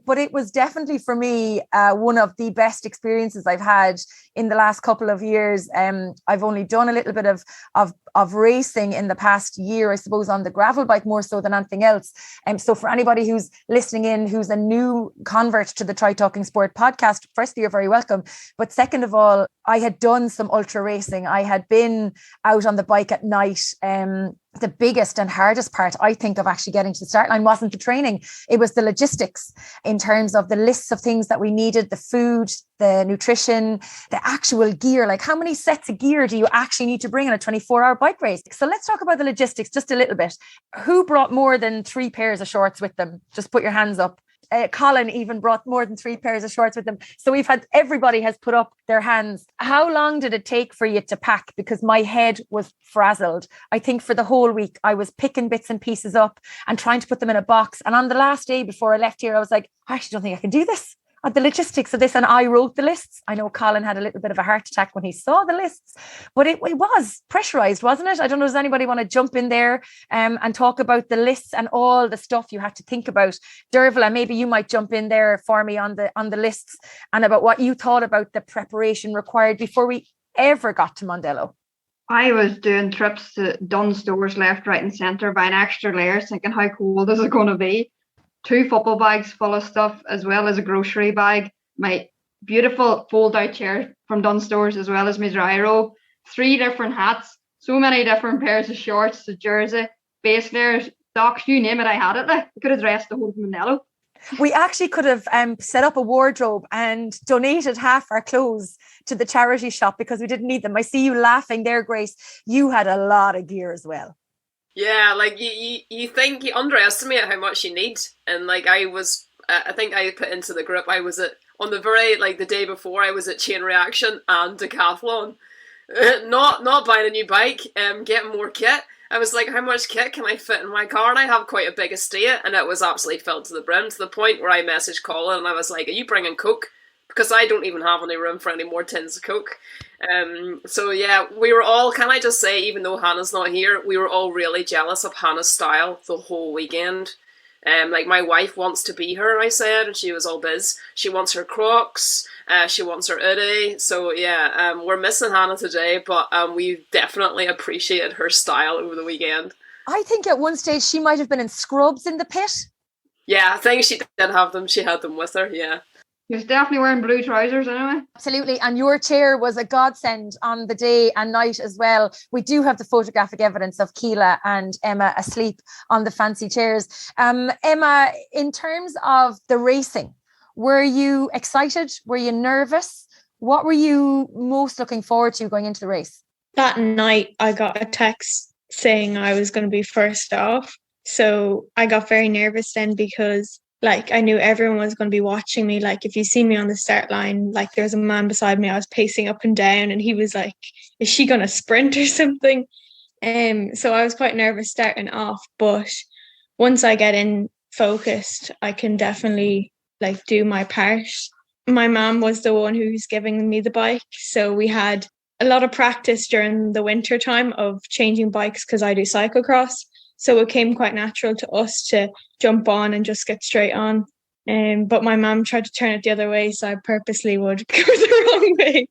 But it was definitely for me one of the best experiences I've had in the last couple of years. I've only done a little bit of racing in the past year, I suppose, on the gravel bike more so than anything else. So for anybody who's listening in, who's a new convert to the Try Talking Sport podcast, firstly, you're very welcome. But second of all, I had done some ultra racing. I had been out on the bike at night. The biggest and hardest part, I think, of actually getting to the start line wasn't the training. It was the logistics in terms of the lists of things that we needed, the food, the nutrition, the actual gear. Like, how many sets of gear do you actually need to bring in a 24-hour bike race? So let's talk about the logistics just a little bit. Who brought more than 3 pairs of shorts with them? Just put your hands up. Colin even brought more than 3 pairs of shorts with them. So everybody has put up their hands. How long did it take for you to pack? Because my head was frazzled. I think for the whole week, I was picking bits and pieces up and trying to put them in a box. And on the last day before I left here, I was like, I actually don't think I can do this. The logistics of this, and I wrote the lists. I know Colin had a little bit of a heart attack when he saw the lists, but it was pressurized, wasn't it? I don't know, does anybody want to jump in there and talk about the lists and all the stuff you had to think about? Dervla, maybe you might jump in there for me on the lists and about what you thought about the preparation required before we ever got to Mondello. I was doing trips to Dunn stores left, right and centre, buying extra layers, thinking how cold is it going to be. 2 football bags full of stuff, as well as a grocery bag, my beautiful fold-out chair from Dunn Stores, as well as my dry robe, 3 different hats, so many different pairs of shorts, a jersey, base layers, socks, you name it, I had it. I could have dressed the whole Mondello. We actually could have set up a wardrobe and donated half our clothes to the charity shop because we didn't need them. I see you laughing there, Grace. You had a lot of gear as well. Yeah, like you think you underestimate how much you need, and like I think I put into the group, I was on the day before, I was at Chain Reaction and Decathlon, Not buying a new bike, getting more kit. I was like, how much kit can I fit in my car? And I have quite a big estate, and it was absolutely filled to the brim, to the point where I messaged Colin and I was like, are you bringing Coke? Because I don't even have any room for any more tins of Coke. So yeah, we were all, can I just say, even though Hannah's not here, we were all really jealous of Hannah's style the whole weekend. Like, my wife wants to be her, I said, and she was all biz. She wants her Crocs, she wants her hoodie. So yeah, we're missing Hannah today, but we definitely appreciated her style over the weekend. I think at one stage she might have been in scrubs in the pit. Yeah, I think she did have them. She had them with her, yeah. He was definitely wearing blue trousers anyway. Absolutely. And your chair was a godsend on the day and night as well. We do have the photographic evidence of Keela and Emma asleep on the fancy chairs. Emma, in terms of the racing, were you excited? Were you nervous? What were you most looking forward to going into the race? That night, I got a text saying I was going to be first off. So I got very nervous then because I knew everyone was going to be watching me. Like, if you see me on the start line, like, there was a man beside me, I was pacing up and down, and he was like, is she going to sprint or something? So I was quite nervous starting off, but once I get in focused, I can definitely do my part. My mum was the one who's giving me the bike, so we had a lot of practice during the winter time of changing bikes because I do cyclocross. So it came quite natural to us to jump on and just get straight on. But my mum tried to turn it the other way, so I purposely would go the wrong way.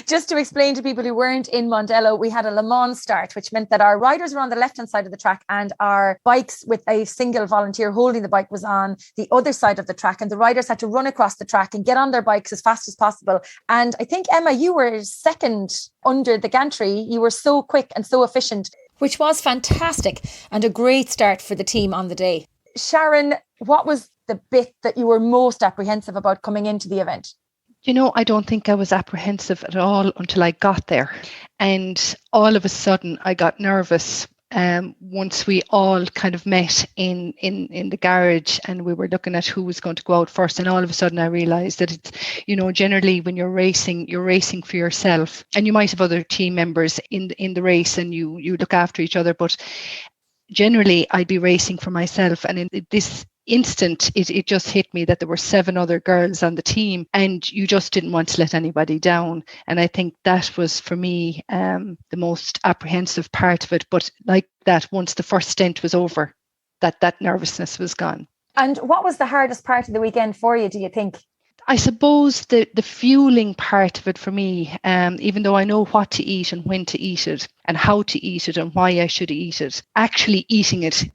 Just to explain to people who weren't in Mondello, we had a Le Mans start, which meant that our riders were on the left-hand side of the track and our bikes with a single volunteer holding the bike was on the other side of the track. And the riders had to run across the track and get on their bikes as fast as possible. And I think, Emma, you were second under the gantry. You were so quick and so efficient, which was fantastic and a great start for the team on the day. Sharon, what was the bit that you were most apprehensive about coming into the event? I don't think I was apprehensive at all until I got there. And all of a sudden I got nervous once we all kind of met in the garage and we were looking at who was going to go out first. And all of a sudden I realized that it's, generally when you're racing for yourself, and you might have other team members in the race and you look after each other. But generally I'd be racing for myself. And in this instant, it just hit me that there were 7 other girls on the team and you just didn't want to let anybody down. And I think that was for me the most apprehensive part of it. But like that, once the first stint was over, that nervousness was gone. And what was the hardest part of the weekend for you, do you think? I suppose the fueling part of it for me, even though I know what to eat and when to eat it and how to eat it and why I should eat it, actually eating it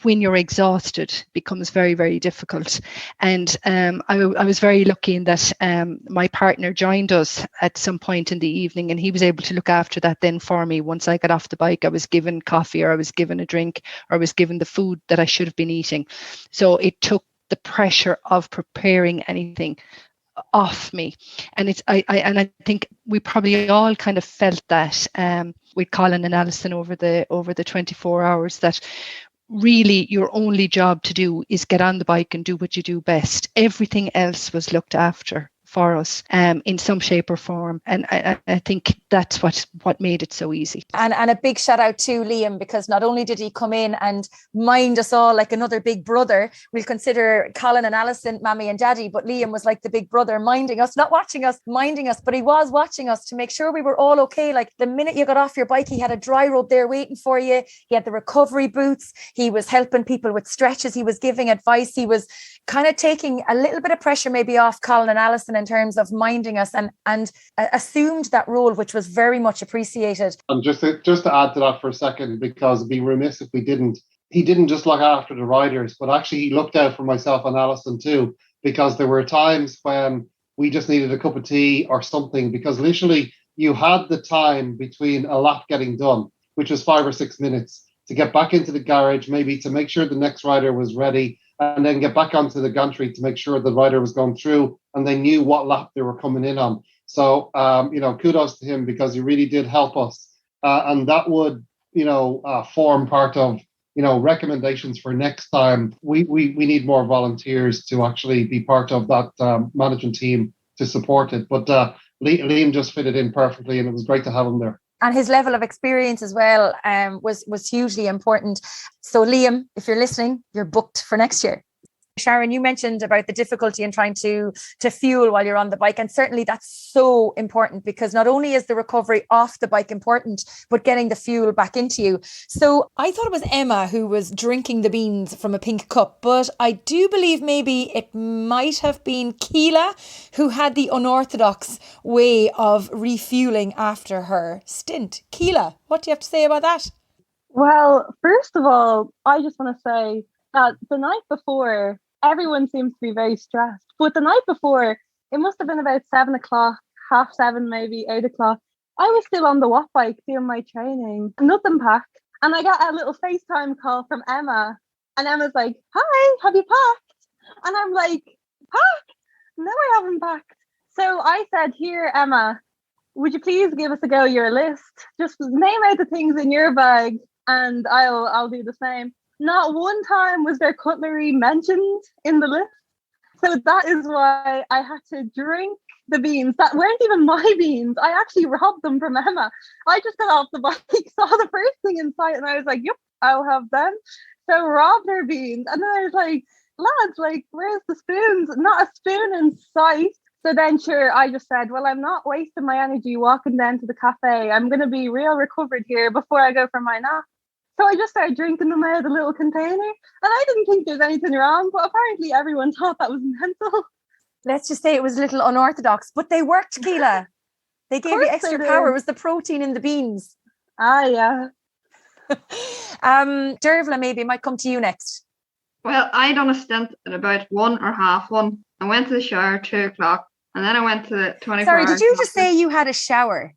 when you're exhausted becomes very, very difficult. And I was very lucky in that my partner joined us at some point in the evening and he was able to look after that then for me. Once I got off the bike, I was given coffee or I was given a drink or I was given the food that I should have been eating. So it took the pressure of preparing anything off me. And I think we probably all kind of felt that with Colin and Alison over the 24 hours, that really your only job to do is get on the bike and do what you do best. Everything else was looked after for us in some shape or form. And I think that's what made it so easy. And a big shout out to Liam, because not only did he come in and mind us all like another big brother, we'll consider Colin and Alison Mammy and Daddy, but Liam was like the big brother minding us, not watching us, minding us, but he was watching us to make sure we were all okay. Like the minute you got off your bike, he had a dry robe there waiting for you. He had the recovery boots. He was helping people with stretches. He was giving advice. He was kind of taking a little bit of pressure maybe off Colin and Alison in terms of minding us and assumed that role, which was very much appreciated. And just to add to that for a second, because it'd be remiss if we didn't, he didn't just look after the riders, but actually he looked out for myself and Alison too, because there were times when we just needed a cup of tea or something, because literally you had the time between a lap getting done, which was 5 or 6 minutes, to get back into the garage, maybe to make sure the next rider was ready, and then get back onto the gantry to make sure the rider was going through and they knew what lap they were coming in on. So, kudos to him, because he really did help us. And that would, form part of, recommendations for next time. We need more volunteers to actually be part of that management team to support it. But Liam just fitted in perfectly, and it was great to have him there. And his level of experience as well was hugely important. So Liam, if you're listening, you're booked for next year. Sharon, you mentioned about the difficulty in trying to fuel while you're on the bike. And certainly that's so important, because not only is the recovery off the bike important, but getting the fuel back into you. So I thought it was Emma who was drinking the beans from a pink cup, but I do believe maybe it might have been Keela who had the unorthodox way of refueling after her stint. Keela, what do you have to say about that? Well, first of all, I just want to say that the night before, everyone seems to be very stressed. But the night before, it must have been about 7 o'clock, 7:30, maybe 8 o'clock. I was still on the watt bike doing my training, nothing packed. And I got a little FaceTime call from Emma. And Emma's like, "Hi, have you packed?" And I'm like, "Packed? No, I haven't packed." So I said, "Here, Emma, would you please give us a go your list? Just name out the things in your bag and I'll do the same." Not one time was there cutlery mentioned in the list. So that is why I had to drink the beans that weren't even my beans. I actually robbed them from Emma. I just got off the bike, saw the first thing in sight, and I was like, "Yep, I'll have them." So robbed her beans. And then I was like, "Lads, like, where's the spoons?" Not a spoon in sight. So then sure, I just said, "Well, I'm not wasting my energy walking down to the cafe. I'm going to be real recovered here before I go for my nap." So I just started drinking them out of the little container. And I didn't think there was anything wrong, but apparently everyone thought that was mental. Let's just say it was a little unorthodox, but they worked, Keela. They gave you extra power. It was the protein in the beans. Ah, yeah. Dervla, maybe might come to you next. Well, I done a stint at about 1 or 1:30. I went to the shower 2 o'clock, and then I went to the 24 Sorry, did you just say you had a shower?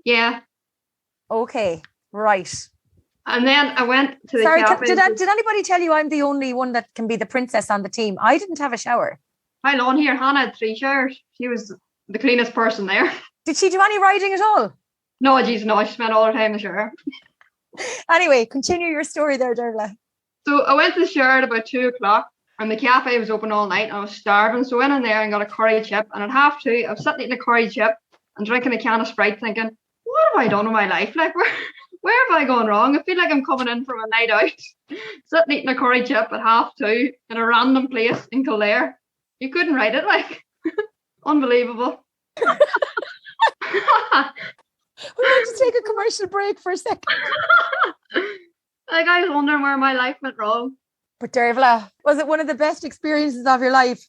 Yeah. Okay, right. And then I went to the Sorry, cafe. did anybody tell you I'm the only one that can be the princess on the team? I didn't have a shower. Hold on here, Hannah had 3 showers. She was the cleanest person there. Did she do any riding at all? No, geez, no. She spent all her time in the shower. Anyway, continue your story there, Dervla. So I went to the shower at about 2 o'clock, and the cafe was open all night, and I was starving. So I went in there and got a curry chip. And at 2:30, I was sitting eating a curry chip and drinking a can of Sprite, thinking, "What have I done in my life? Like, where have I gone wrong? I feel like I'm coming in from a night out." Sitting eating a curry chip at 2:30 in a random place in Kildare. You couldn't write it, like. Unbelievable. We need to take a commercial break for a second. Like, I was wondering where my life went wrong. But Dervla, was it one of the best experiences of your life?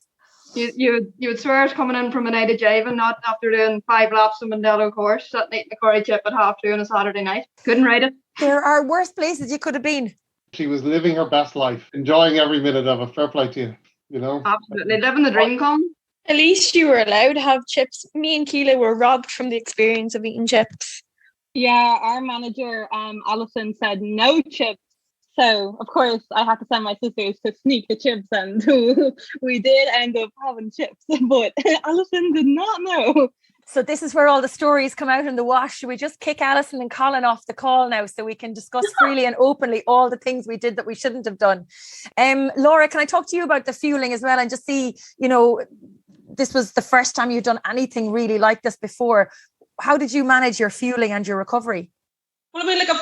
You would swear it's coming in from a night of jiving, not after doing 5 laps of Mondello course, sitting eating a curry chip at 2:30 on a Saturday night. Couldn't write it. There are worse places you could have been. She was living her best life, enjoying every minute of it. Fair play to you, you know. Absolutely. Living the dream come. At least you were allowed to have chips. Me and Keela were robbed from the experience of eating chips. Yeah, our manager, Alison, said no chips. So, of course, I had to send my sisters to sneak the chips, and we did end up having chips. But Alison did not know. So this is where all the stories come out in the wash. Should we just kick Alison and Colin off the call now so we can discuss freely and openly all the things we did that we shouldn't have done? Laura, can I talk to you about the fueling as well and just see, you know, this was the first time you've done anything really like this before. How did you manage your fueling and your recovery? Well, I mean, like I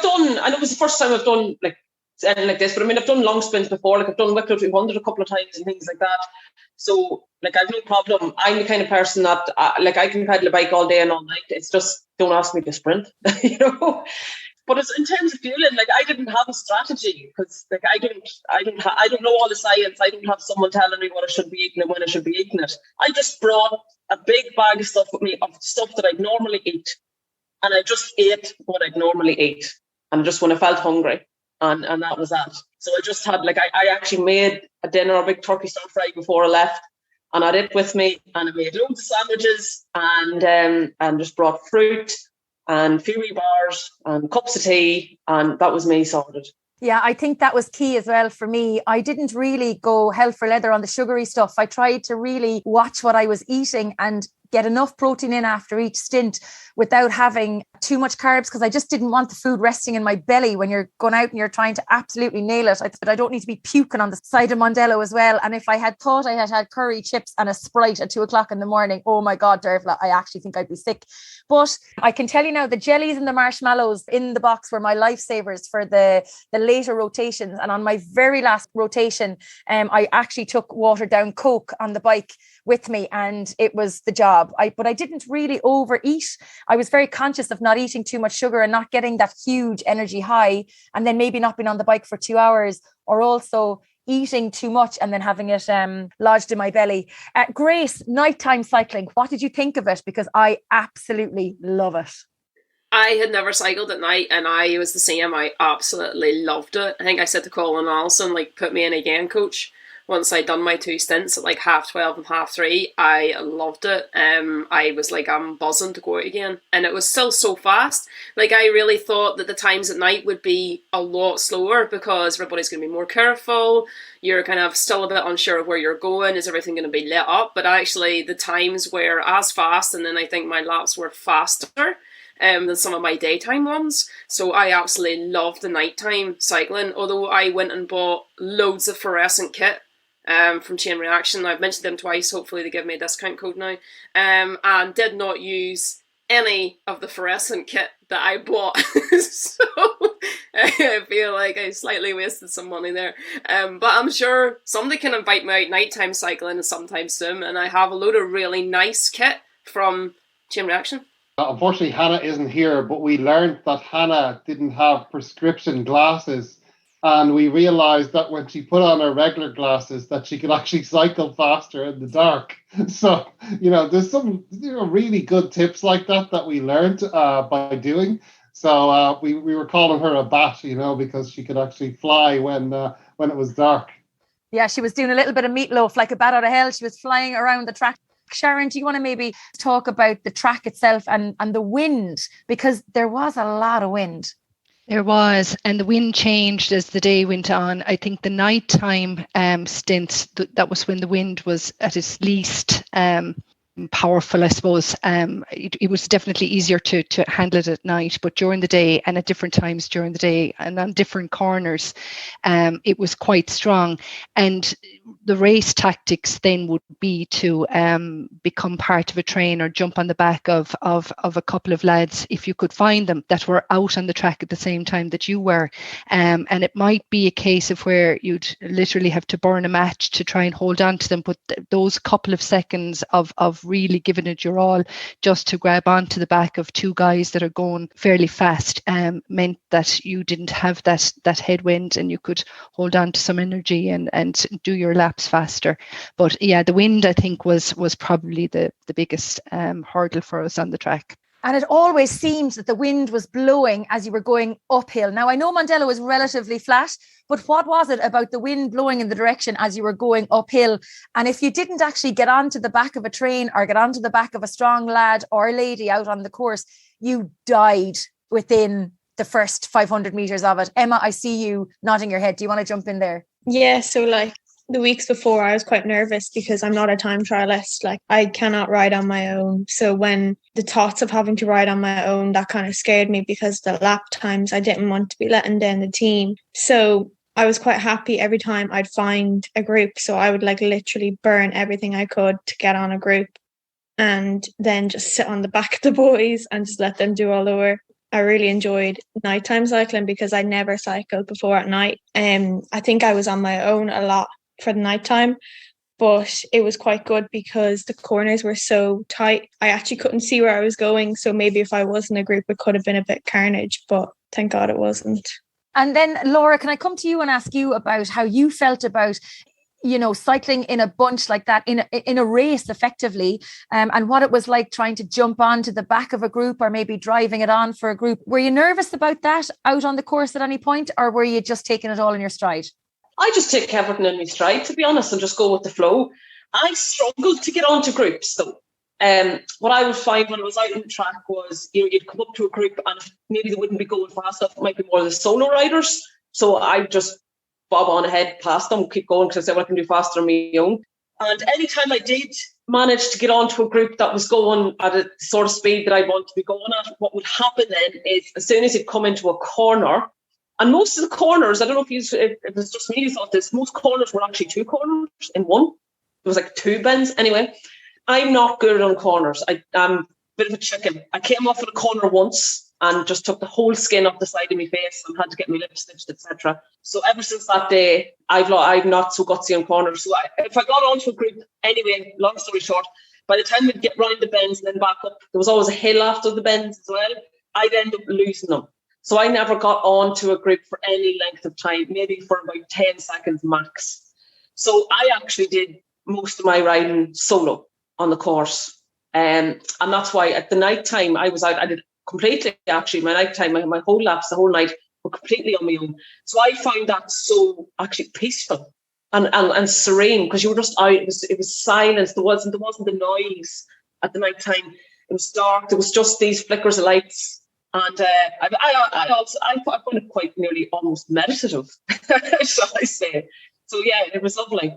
know it was the first time I've done like anything like this, but I mean, I've done long sprints before, like I've done Wicklow 200 a couple of times and things like that. So, like, I've no problem. I'm the kind of person that, like, I can pedal a bike all day and all night. It's just, don't ask me to sprint, you know. But it's, in terms of fueling, like, I didn't have a strategy because, like, I don't know all the science. I don't have someone telling me what I should be eating and when I should be eating it. I just brought a big bag of stuff with me, of stuff that I'd normally eat, and I just ate what I'd normally eat, and just when I felt hungry, and that was that. So I just had, like, I actually made a dinner, a big turkey stir fry before I left, and I had it with me, and I made loads of sandwiches, and just brought fruit and a few wee bars and cups of tea, and that was me sorted. Yeah, I think that was key as well for me. I didn't really go hell for leather on the sugary stuff. I tried to really watch what I was eating and get enough protein in after each stint without having too much carbs, because I just didn't want the food resting in my belly when you're going out and you're trying to absolutely nail it. I don't need to be puking on the side of Mondello as well. And if I had thought I had curry, chips and a Sprite at 2:00 in the morning, oh my God, Dervla, I actually think I'd be sick. But I can tell you now, the jellies and the marshmallows in the box were my lifesavers for the later rotations. And on my very last rotation, I actually took watered down Coke on the bike with me, and it was the job. But I didn't really overeat. I was very conscious of not eating too much sugar and not getting that huge energy high, and then maybe not being on the bike for 2 hours, or also eating too much and then having it lodged in my belly. Grace, nighttime cycling, what did you think of it? Because I absolutely love it. I had never cycled at night, and I was the same. I absolutely loved it. I think I said to Colin Allison, like, put me in again, coach. Once I'd done my 2 stints at like 12:30 and 3:30, I loved it. I was like, I'm buzzing to go out again. And it was still so fast. Like, I really thought that the times at night would be a lot slower because everybody's going to be more careful. You're kind of still a bit unsure of where you're going. Is everything going to be lit up? But actually the times were as fast, and then I think my laps were faster than some of my daytime ones. So I absolutely loved the nighttime cycling, although I went and bought loads of fluorescent kit from Chain Reaction. I've mentioned them twice. Hopefully they give me a discount code now. And did not use any of the fluorescent kit that I bought. So I feel like I slightly wasted some money there. But I'm sure somebody can invite me out nighttime cycling sometime soon. And I have a load of really nice kit from Chain Reaction. Unfortunately, Hannah isn't here, but we learned that Hannah didn't have prescription glasses. And we realized that when she put on her regular glasses, that she could actually cycle faster in the dark. So, there's some really good tips like that we learned by doing. So we were calling her a bat, because she could actually fly when it was dark. Yeah, she was doing a little bit of meatloaf like a bat out of hell. She was flying around the track. Sharon, do you want to maybe talk about the track itself and the wind? Because there was a lot of wind. There was, and the wind changed as the day went on. I think the nighttime stints, that was when the wind was at its least powerful, I suppose. It was definitely easier to handle it at night, but during the day and at different times during the day and on different corners, it was quite strong. And the race tactics then would be to become part of a train or jump on the back of a couple of lads, if you could find them, that were out on the track at the same time that you were. And it might be a case of where you'd literally have to burn a match to try and hold on to them. But those couple of seconds of really giving it your all just to grab onto the back of 2 guys that are going fairly fast meant that you didn't have that headwind, and you could hold on to some energy and do your laps faster. But yeah, the wind, I think, was probably the biggest hurdle for us on the track. And it always seemed that the wind was blowing as you were going uphill. Now, I know Mondello is relatively flat, but what was it about the wind blowing in the direction as you were going uphill? And if you didn't actually get onto the back of a train or get onto the back of a strong lad or lady out on the course, you died within the first 500 meters of it. Emma, I see you nodding your head. Do you want to jump in there? Yeah, so like the weeks before, I was quite nervous because I'm not a time trialist. Like, I cannot ride on my own. So when the thoughts of having to ride on my own, that kind of scared me, because the lap times, I didn't want to be letting down the team. So I was quite happy every time I'd find a group. So I would like literally burn everything I could to get on a group, and then just sit on the back of the boys and just let them do all the work. I really enjoyed nighttime cycling because I never cycled before at night. I think I was on my own a lot for the nighttime, but it was quite good because the corners were so tight. I actually couldn't see where I was going. So maybe if I was in a group, it could have been a bit carnage, but thank God it wasn't. And then, Laura, can I come to you and ask you about how you felt about, cycling in a bunch like that, in a race effectively, and what it was like trying to jump onto the back of a group or maybe driving it on for a group? Were you nervous about that out on the course at any point, or were you just taking it all in your stride? I just take everything in my stride, to be honest, and just go with the flow. I struggled to get onto groups, though. What I would find when I was out on the track was, you'd come up to a group and maybe they wouldn't be going fast enough. It might be more the solo riders. So I just bob on ahead past them, keep going, because I said, well, I can do faster on my own. And anytime I did manage to get onto a group that was going at a sort of speed that I want to be going at, what would happen then is as soon as it come into a corner, and most of the corners, I don't know if it's just me who thought this, most corners were actually 2 corners in one. There was like 2 bends. Anyway, I'm not good on corners. I'm a bit of a chicken. I came off at a corner once and just took the whole skin off the side of my face and had to get my lips stitched, etc. So ever since that day, I'm not so gutsy on corners. So if I got onto a group, anyway, long story short, by the time we'd get round the bends and then back up, there was always a hill after the bends as well. I'd end up losing them. So I never got onto a group for any length of time, maybe for about 10 seconds max. So I actually did most of my riding solo on the course. And that's why at the night time I was out, I did completely actually, my night time, my whole laps, the whole night were completely on my own. So I found that so actually peaceful and serene, because you were just out, it was silence, there wasn't the noise at the night time. It was dark, there was just these flickers of lights. And I found it quite nearly almost meditative, shall I say. So yeah, it was lovely.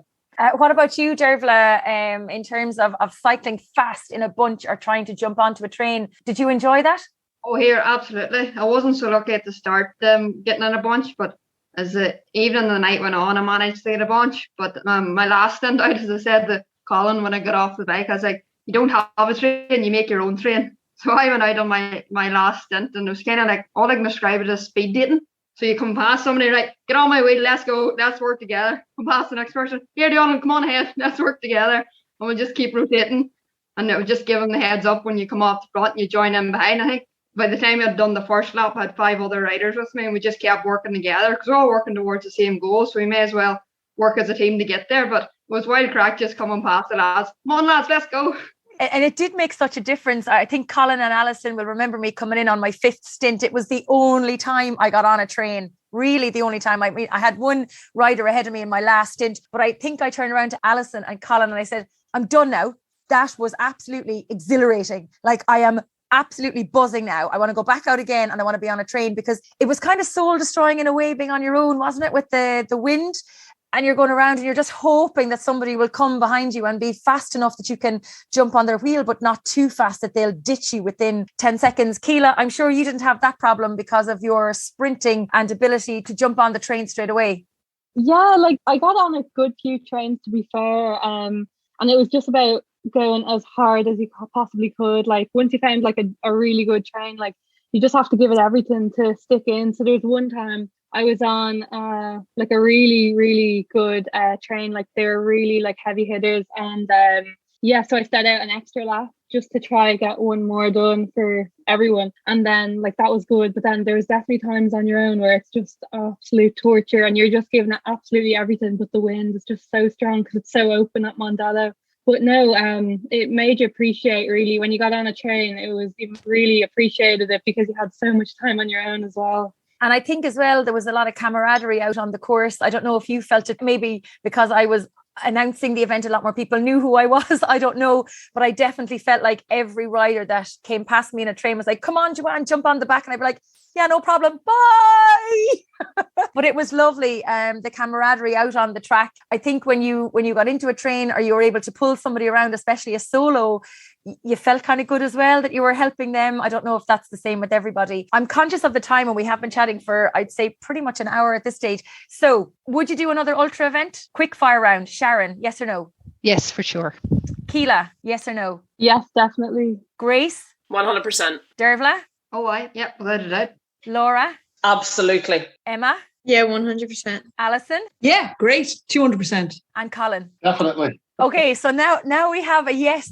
What about you, Dervla, in terms of cycling fast in a bunch or trying to jump onto a train? Did you enjoy that? Oh, here, absolutely. I wasn't so lucky at the start getting in a bunch, but as the evening and the night went on, I managed to get a bunch. But my last stint out, as I said to Colin when I got off the bike, I was like, you don't have a train, you make your own train. So I went out on my last stint, and it was kind of like, all I can describe it as speed dating. So you come past somebody, like, get on my way, let's go, let's work together. Come past the next person, here, Dion, come on ahead, let's work together. And we'll just keep rotating. And it would just give them the heads up when you come off the front and you join in behind. I think by the time I'd done the first lap, I had 5 other riders with me, and we just kept working together because we're all working towards the same goal. So we may as well work as a team to get there. But it was wild crack just coming past the lads. Come on, lads, let's go. And it did make such a difference. I think Colin and Alison will remember me coming in on my 5th stint. It was the only time I got on a train. Really the only time. I had one rider ahead of me in my last stint, but I think I turned around to Alison and Colin and I said, I'm done now. That was absolutely exhilarating. Like, I am absolutely buzzing now. I want to go back out again and I want to be on a train, because it was kind of soul destroying in a way being on your own, wasn't it? With the wind. And you're going around and you're just hoping that somebody will come behind you and be fast enough that you can jump on their wheel, but not too fast that they'll ditch you within 10 seconds. Keela, I'm sure you didn't have that problem because of your sprinting and ability to jump on the train straight away. Yeah, like I got on a good few trains, to be fair. And it was just about going as hard as you possibly could. Like once you found like a really good train, like you just have to give it everything to stick in. So there's one time I was on like a really, really good train. Like they were really like heavy hitters. And so I set out an extra lap just to try get one more done for everyone. And then like that was good. But then there's definitely times on your own where it's just absolute torture and you're just giving it absolutely everything. But the wind is just so strong because it's so open at Mondello. But no, it made you appreciate really when you got on a train. It was really appreciated it because you had so much time on your own as well. And I think as well, there was a lot of camaraderie out on the course. I don't know if you felt it, maybe because I was announcing the event, a lot more people knew who I was. I don't know, but I definitely felt like every rider that came past me in a train was like, come on, Joanne, jump on the back. And I'd be like, yeah, no problem. Bye. But it was lovely. The camaraderie out on the track. I think when you got into a train or you were able to pull somebody around, especially a solo, you felt kind of good as well that you were helping them. I don't know if that's the same with everybody. I'm conscious of the time and we have been chatting for, I'd say, pretty much an hour at this stage. So would you do another ultra event? Quick fire round. Sharon, yes or no? Yes, for sure. Keela, yes or no? Yes, definitely. Grace? 100%. Dervla? Oh, yep, without a doubt. Laura? Absolutely. Emma? Yeah, 100%. Alison? Yeah, great. 200%. And Colin? Definitely. Okay, so now we have a yes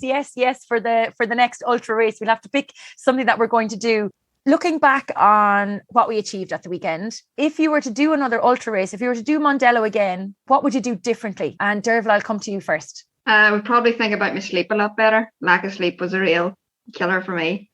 for the next ultra race. We'll have to pick something that we're going to do. Looking back on what we achieved at the weekend, if you were to do another ultra race, if you were to do Mondello again, what would you do differently? And Dervla, I'll come to you first. I would probably think about my sleep a lot better. Lack of sleep was a real killer for me.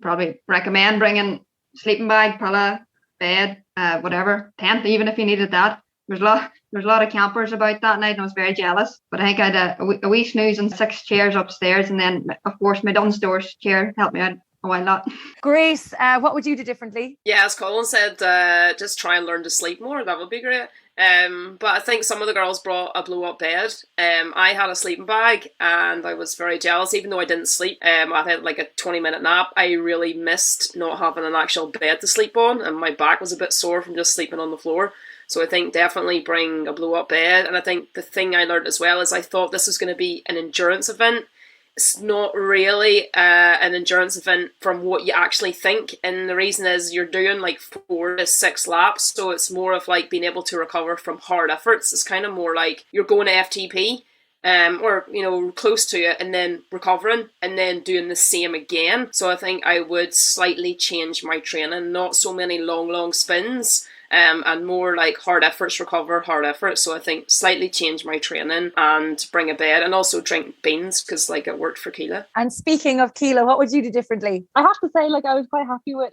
Probably recommend bringing sleeping bag, pillow, bed, whatever, tent, even if you needed that. There's a lot of campers about that night and I was very jealous. But I think I had a wee snooze and 6 chairs upstairs, and then of course my downstairs chair helped me out a while lot. Grace, what would you do differently? Yeah, as Colin said, just try and learn to sleep more. That would be great. But I think some of the girls brought a blow-up bed. I had a sleeping bag, and I was very jealous. Even though I didn't sleep, I had like a 20-minute nap. I really missed not having an actual bed to sleep on, and my back was a bit sore from just sleeping on the floor. So I think definitely bring a blow-up bed. And I think the thing I learned as well is I thought this was going to be an endurance event. It's not really an endurance event from what you actually think, and the reason is you're doing like 4 to 6 laps, so it's more of like being able to recover from hard efforts. It's kind of more like you're going to FTP, or close to it, and then recovering, and then doing the same again. So I think I would slightly change my training, not so many long spins. And more like hard efforts, recover, hard efforts. So I think slightly change my training and bring a bed, and also drink beans because like it worked for Keela. And speaking of Keela, what would you do differently? I have to say, like, I was quite happy with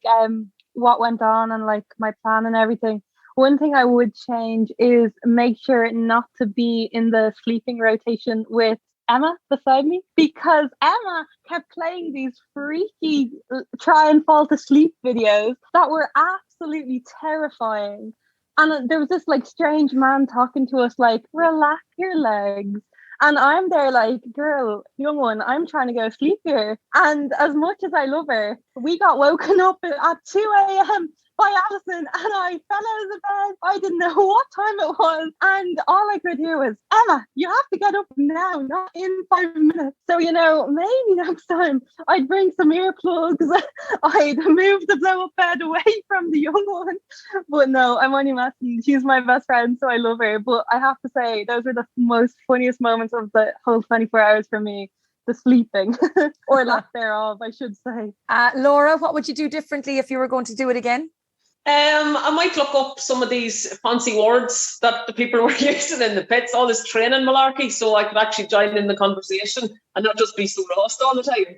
what went on and like my plan and everything. One thing I would change is make sure not to be in the sleeping rotation with Emma beside me, because Emma kept playing these freaky try and fall to sleep videos that were absolutely terrifying. And there was this like strange man talking to us like, relax your legs. And I'm there like, girl, young one, I'm trying to go to sleep here. And as much as I love her, we got woken up at 2 a.m. by Alison, and I fell out of the bed. I didn't know what time it was, and all I could hear was, Emma, you have to get up now, not in 5 minutes. So, maybe next time I'd bring some earplugs. I'd move the blow-up bed away from the young one. But no, I'm only messing. She's my best friend, so I love her. But I have to say, those were the most funniest moments of the whole 24 hours for me. The sleeping, or lack thereof, I should say. Laura, what would you do differently if you were going to do it again? I might look up some of these fancy words that the people were using in the pits, all this training malarkey, so I could actually join in the conversation and not just be so lost all the time.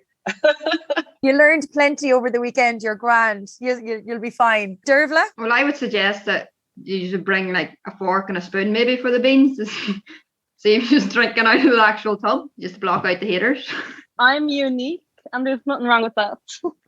You learned plenty over the weekend. You're grand. You'll be fine. Dervla? Well, I would suggest that you should bring like a fork and a spoon maybe for the beans. See if you're just drinking out of the actual tub, just to block out the haters. I'm unique, and there's nothing wrong with that.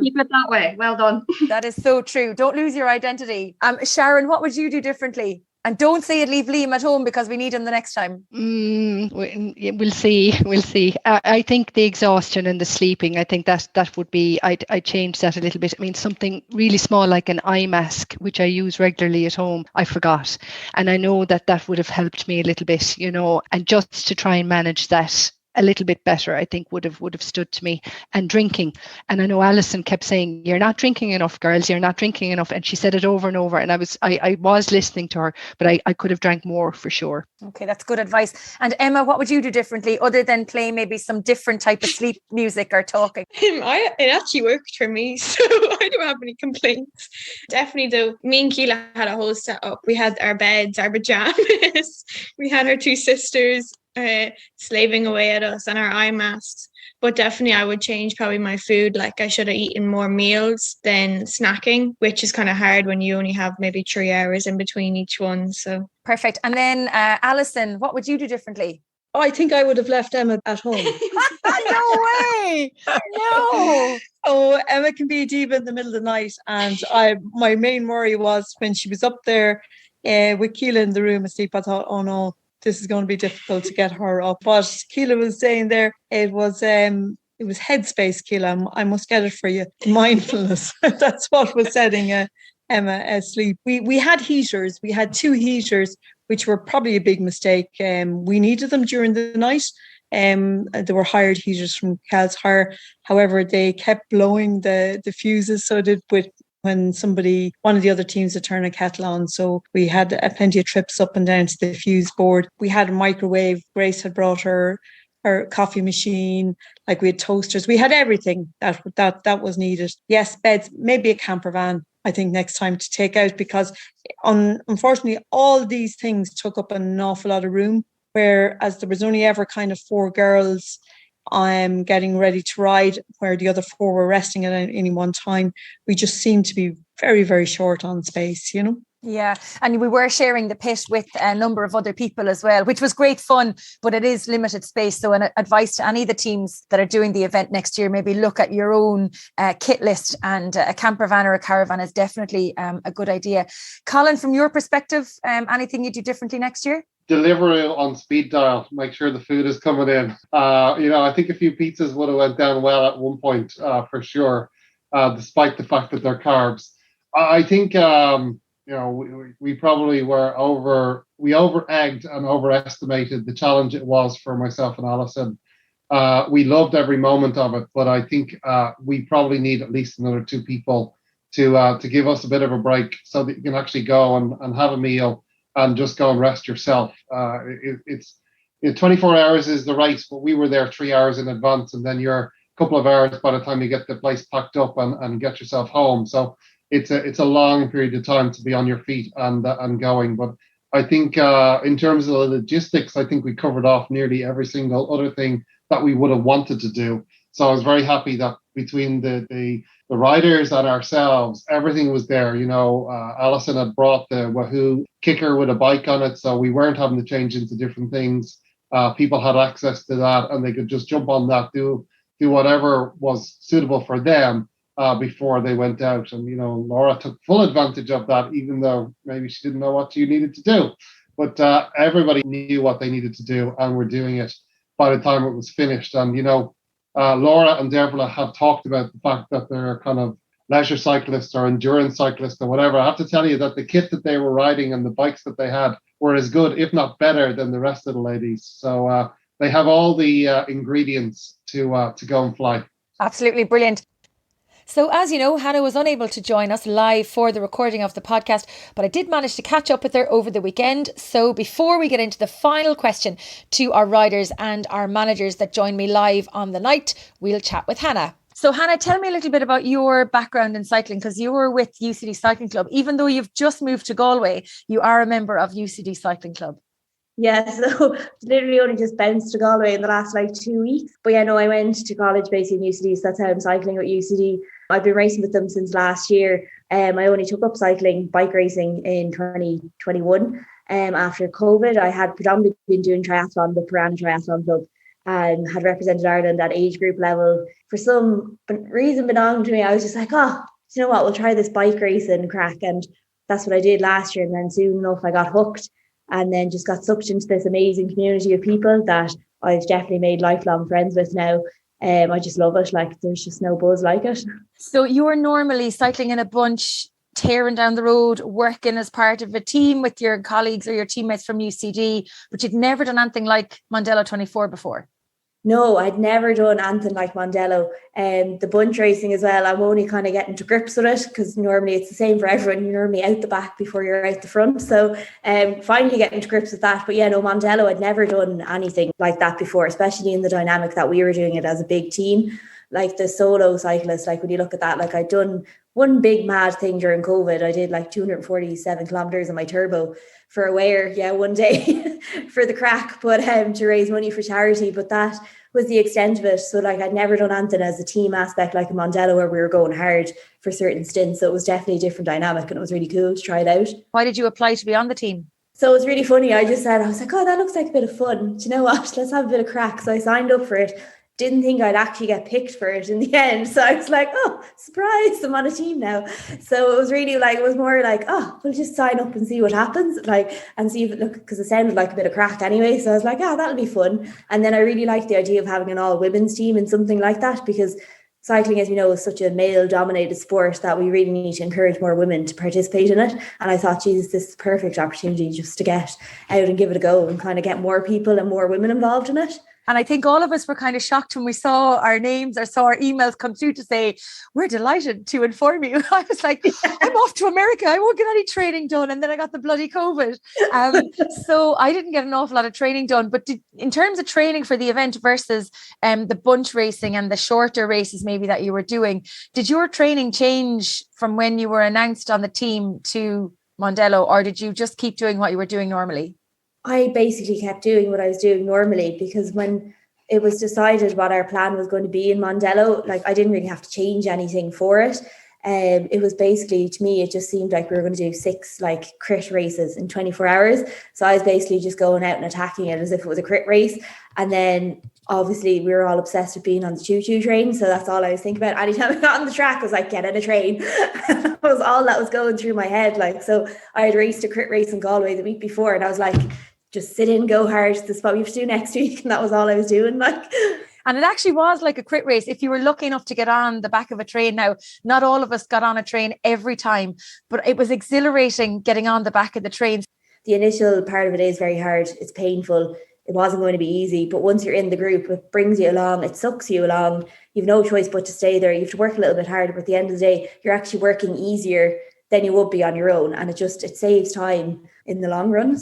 Keep it that way. Well done. That is so true. Don't lose your identity. Sharon, what would you do differently? And don't say it, leave Liam at home, because we need him the next time. We'll see. I think the exhaustion and the sleeping, I think that would be, I'd change that a little bit. I mean, something really small like an eye mask, which I use regularly at home, I forgot. And I know that would have helped me a little bit, and just to try and manage that a little bit better, I think would have stood to me. And drinking, and I know Alison kept saying, you're not drinking enough, girls, you're not drinking enough, and she said it over and over, and I was listening to her, but I could have drank more for sure. Okay, that's good advice. And Emma, what would you do differently other than play maybe some different type of sleep music or talking? It actually worked for me, so I don't have any complaints. Definitely though, me and Keela had a whole setup. We had our beds, our pajamas, we had our two sisters slaving away at us, and our eye masks. But definitely I would change probably my food. Like I should have eaten more meals than snacking, which is kind of hard when you only have maybe 3 hours in between each one. So perfect. And then Alison, what would you do differently? Oh, I think I would have left Emma at home. No way. No. Oh, Emma can be a diva in the middle of the night, and my main worry was when she was up there with Keela in the room asleep, I thought, oh no, this is going to be difficult to get her up. But Keela was saying there, it was headspace, Keela. I must get it for you. Mindfulness. That's what was setting Emma asleep. We had heaters. We had 2 heaters, which were probably a big mistake. We needed them during the night. They were hired heaters from Cal's Hire. However, they kept blowing the fuses, so did when one of the other teams had turned a kettle on. So we had plenty of trips up and down to the fuse board. We had a microwave. Grace had brought her coffee machine. Like we had toasters. We had everything that was needed. Yes, beds, maybe a camper van, I think next time to take out, because unfortunately all these things took up an awful lot of room, whereas there was only ever kind of 4 girls getting ready to ride, where the other 4 were resting at any one time. We just seemed to be very, very short on space, Yeah, and we were sharing the pit with a number of other people as well, which was great fun, but it is limited space. So an advice to any of the teams that are doing the event next year, maybe look at your own kit list, and a camper van or a caravan is definitely a good idea. Colin, from your perspective, anything you do differently next year? Delivery on speed dial, make sure the food is coming in. I think a few pizzas would have went down well at one point, for sure, despite the fact that they're carbs. I think we probably we over-egged and overestimated the challenge it was for myself and Alison. We loved every moment of it, but I think we probably need at least another 2 people to give us a bit of a break, so that you can actually go and have a meal and just go and rest yourself. It's 24 hours is the race, but we were there 3 hours in advance, and then you're a couple of hours by the time you get the place packed up and get yourself home. So it's a long period of time to be on your feet and going. But I think in terms of the logistics, I think we covered off nearly every single other thing that we would have wanted to do. So I was very happy that between the riders and ourselves, everything was there. Alison had brought the Wahoo kicker with a bike on it, so we weren't having to change into different things. People had access to that, and they could just jump on that, do whatever was suitable for them before they went out. And Laura took full advantage of that, even though maybe she didn't know what you needed to do. But everybody knew what they needed to do, and were doing it by the time it was finished. And Laura and Deborah have talked about the fact that they're kind of leisure cyclists or endurance cyclists or whatever. I have to tell you that the kit that they were riding and the bikes that they had were as good, if not better, than the rest of the ladies. So they have all the ingredients to go and fly. Absolutely brilliant. So as you know, Hannah was unable to join us live for the recording of the podcast, but I did manage to catch up with her over the weekend. So before we get into the final question to our riders and our managers that joined me live on the night, we'll chat with Hannah. So Hannah, tell me a little bit about your background in cycling, because you were with UCD Cycling Club. Even though you've just moved to Galway, you are a member of UCD Cycling Club. Yeah, so literally only just bounced to Galway in the last 2 weeks. But yeah, no, I went to college basically in UCD, so that's how I'm cycling with UCD. I've been racing with them since last year. I only took up bike racing in 2021. After COVID, I had predominantly been doing triathlon with Piranha Triathlon Club and had represented Ireland at age group level. For some reason belonging to me, I was just like, you know what, we'll try this bike racing crack. And that's what I did last year. And then soon enough, I got hooked and then just got sucked into this amazing community of people that I've definitely made lifelong friends with now. I just love it. There's just no buzz like it. So you're normally cycling in a bunch, tearing down the road, working as part of a team with your colleagues or your teammates from UCD, but you'd never done anything like Mondello24 before. No, I'd never done anything like Mondello. The bunch racing as well, I'm only kind of getting to grips with it, because normally it's the same for everyone. You're normally out the back before you're out the front. So finally getting to grips with that. But yeah, no, Mondello, I'd never done anything like that before, especially in the dynamic that we were doing it as a big team. Like the solo cyclists, when you look at that, I'd done one big mad thing during COVID. I did 247 kilometers on my turbo for a wear, one day for the crack, but to raise money for charity. But that was the extent of it. So I'd never done anything as a team aspect like a Mondello where we were going hard for certain stints. So it was definitely a different dynamic, and it was really cool to try it out. Why did you apply to be on the team? So it was really funny. I was like, that looks like a bit of fun. Do you know what? Let's have a bit of crack. So I signed up for it. Didn't think I'd actually get picked for it in the end. So I was like, surprise, I'm on a team now. So it was really it was more we'll just sign up and see what happens. And see if it because it sounded like a bit of crack anyway. So I was like, that'll be fun. And then I really liked the idea of having an all women's team and something like that, because cycling, as we know, is such a male dominated sport that we really need to encourage more women to participate in it. And I thought, Jesus, this is a perfect opportunity just to get out and give it a go and kind of get more people and more women involved in it. And I think all of us were kind of shocked when we saw our names or saw our emails come through to say, we're delighted to inform you. I was like, I'm off to America. I won't get any training done. And then I got the bloody COVID. So I didn't get an awful lot of training done. But in terms of training for the event versus the bunch racing and the shorter races maybe that you were doing, did your training change from when you were announced on the team to Mondello, or did you just keep doing what you were doing normally? I basically kept doing what I was doing normally, because when it was decided what our plan was going to be in Mondello, I didn't really have to change anything for it. It was basically, to me, it just seemed like we were going to do 6 like crit races in 24 hours. So I was basically just going out and attacking it as if it was a crit race. And then obviously we were all obsessed with being on the choo-choo train. So that's all I was thinking about. Anytime I got on the track, I was like, get on a train. That was all that was going through my head. Like, so I had raced a crit race in Galway the week before, and I was like, just sit in, go hard. This is what we have to do next week. And that was all I was doing. Like, and it actually was like a crit race. If you were lucky enough to get on the back of a train, now, not all of us got on a train every time, but it was exhilarating getting on the back of the train. The initial part of it is very hard. It's painful. It wasn't going to be easy. But once you're in the group, it brings you along. It sucks you along. You've no choice but to stay there. You have to work a little bit harder. But at the end of the day, you're actually working easier than you would be on your own. And it saves time in the long run.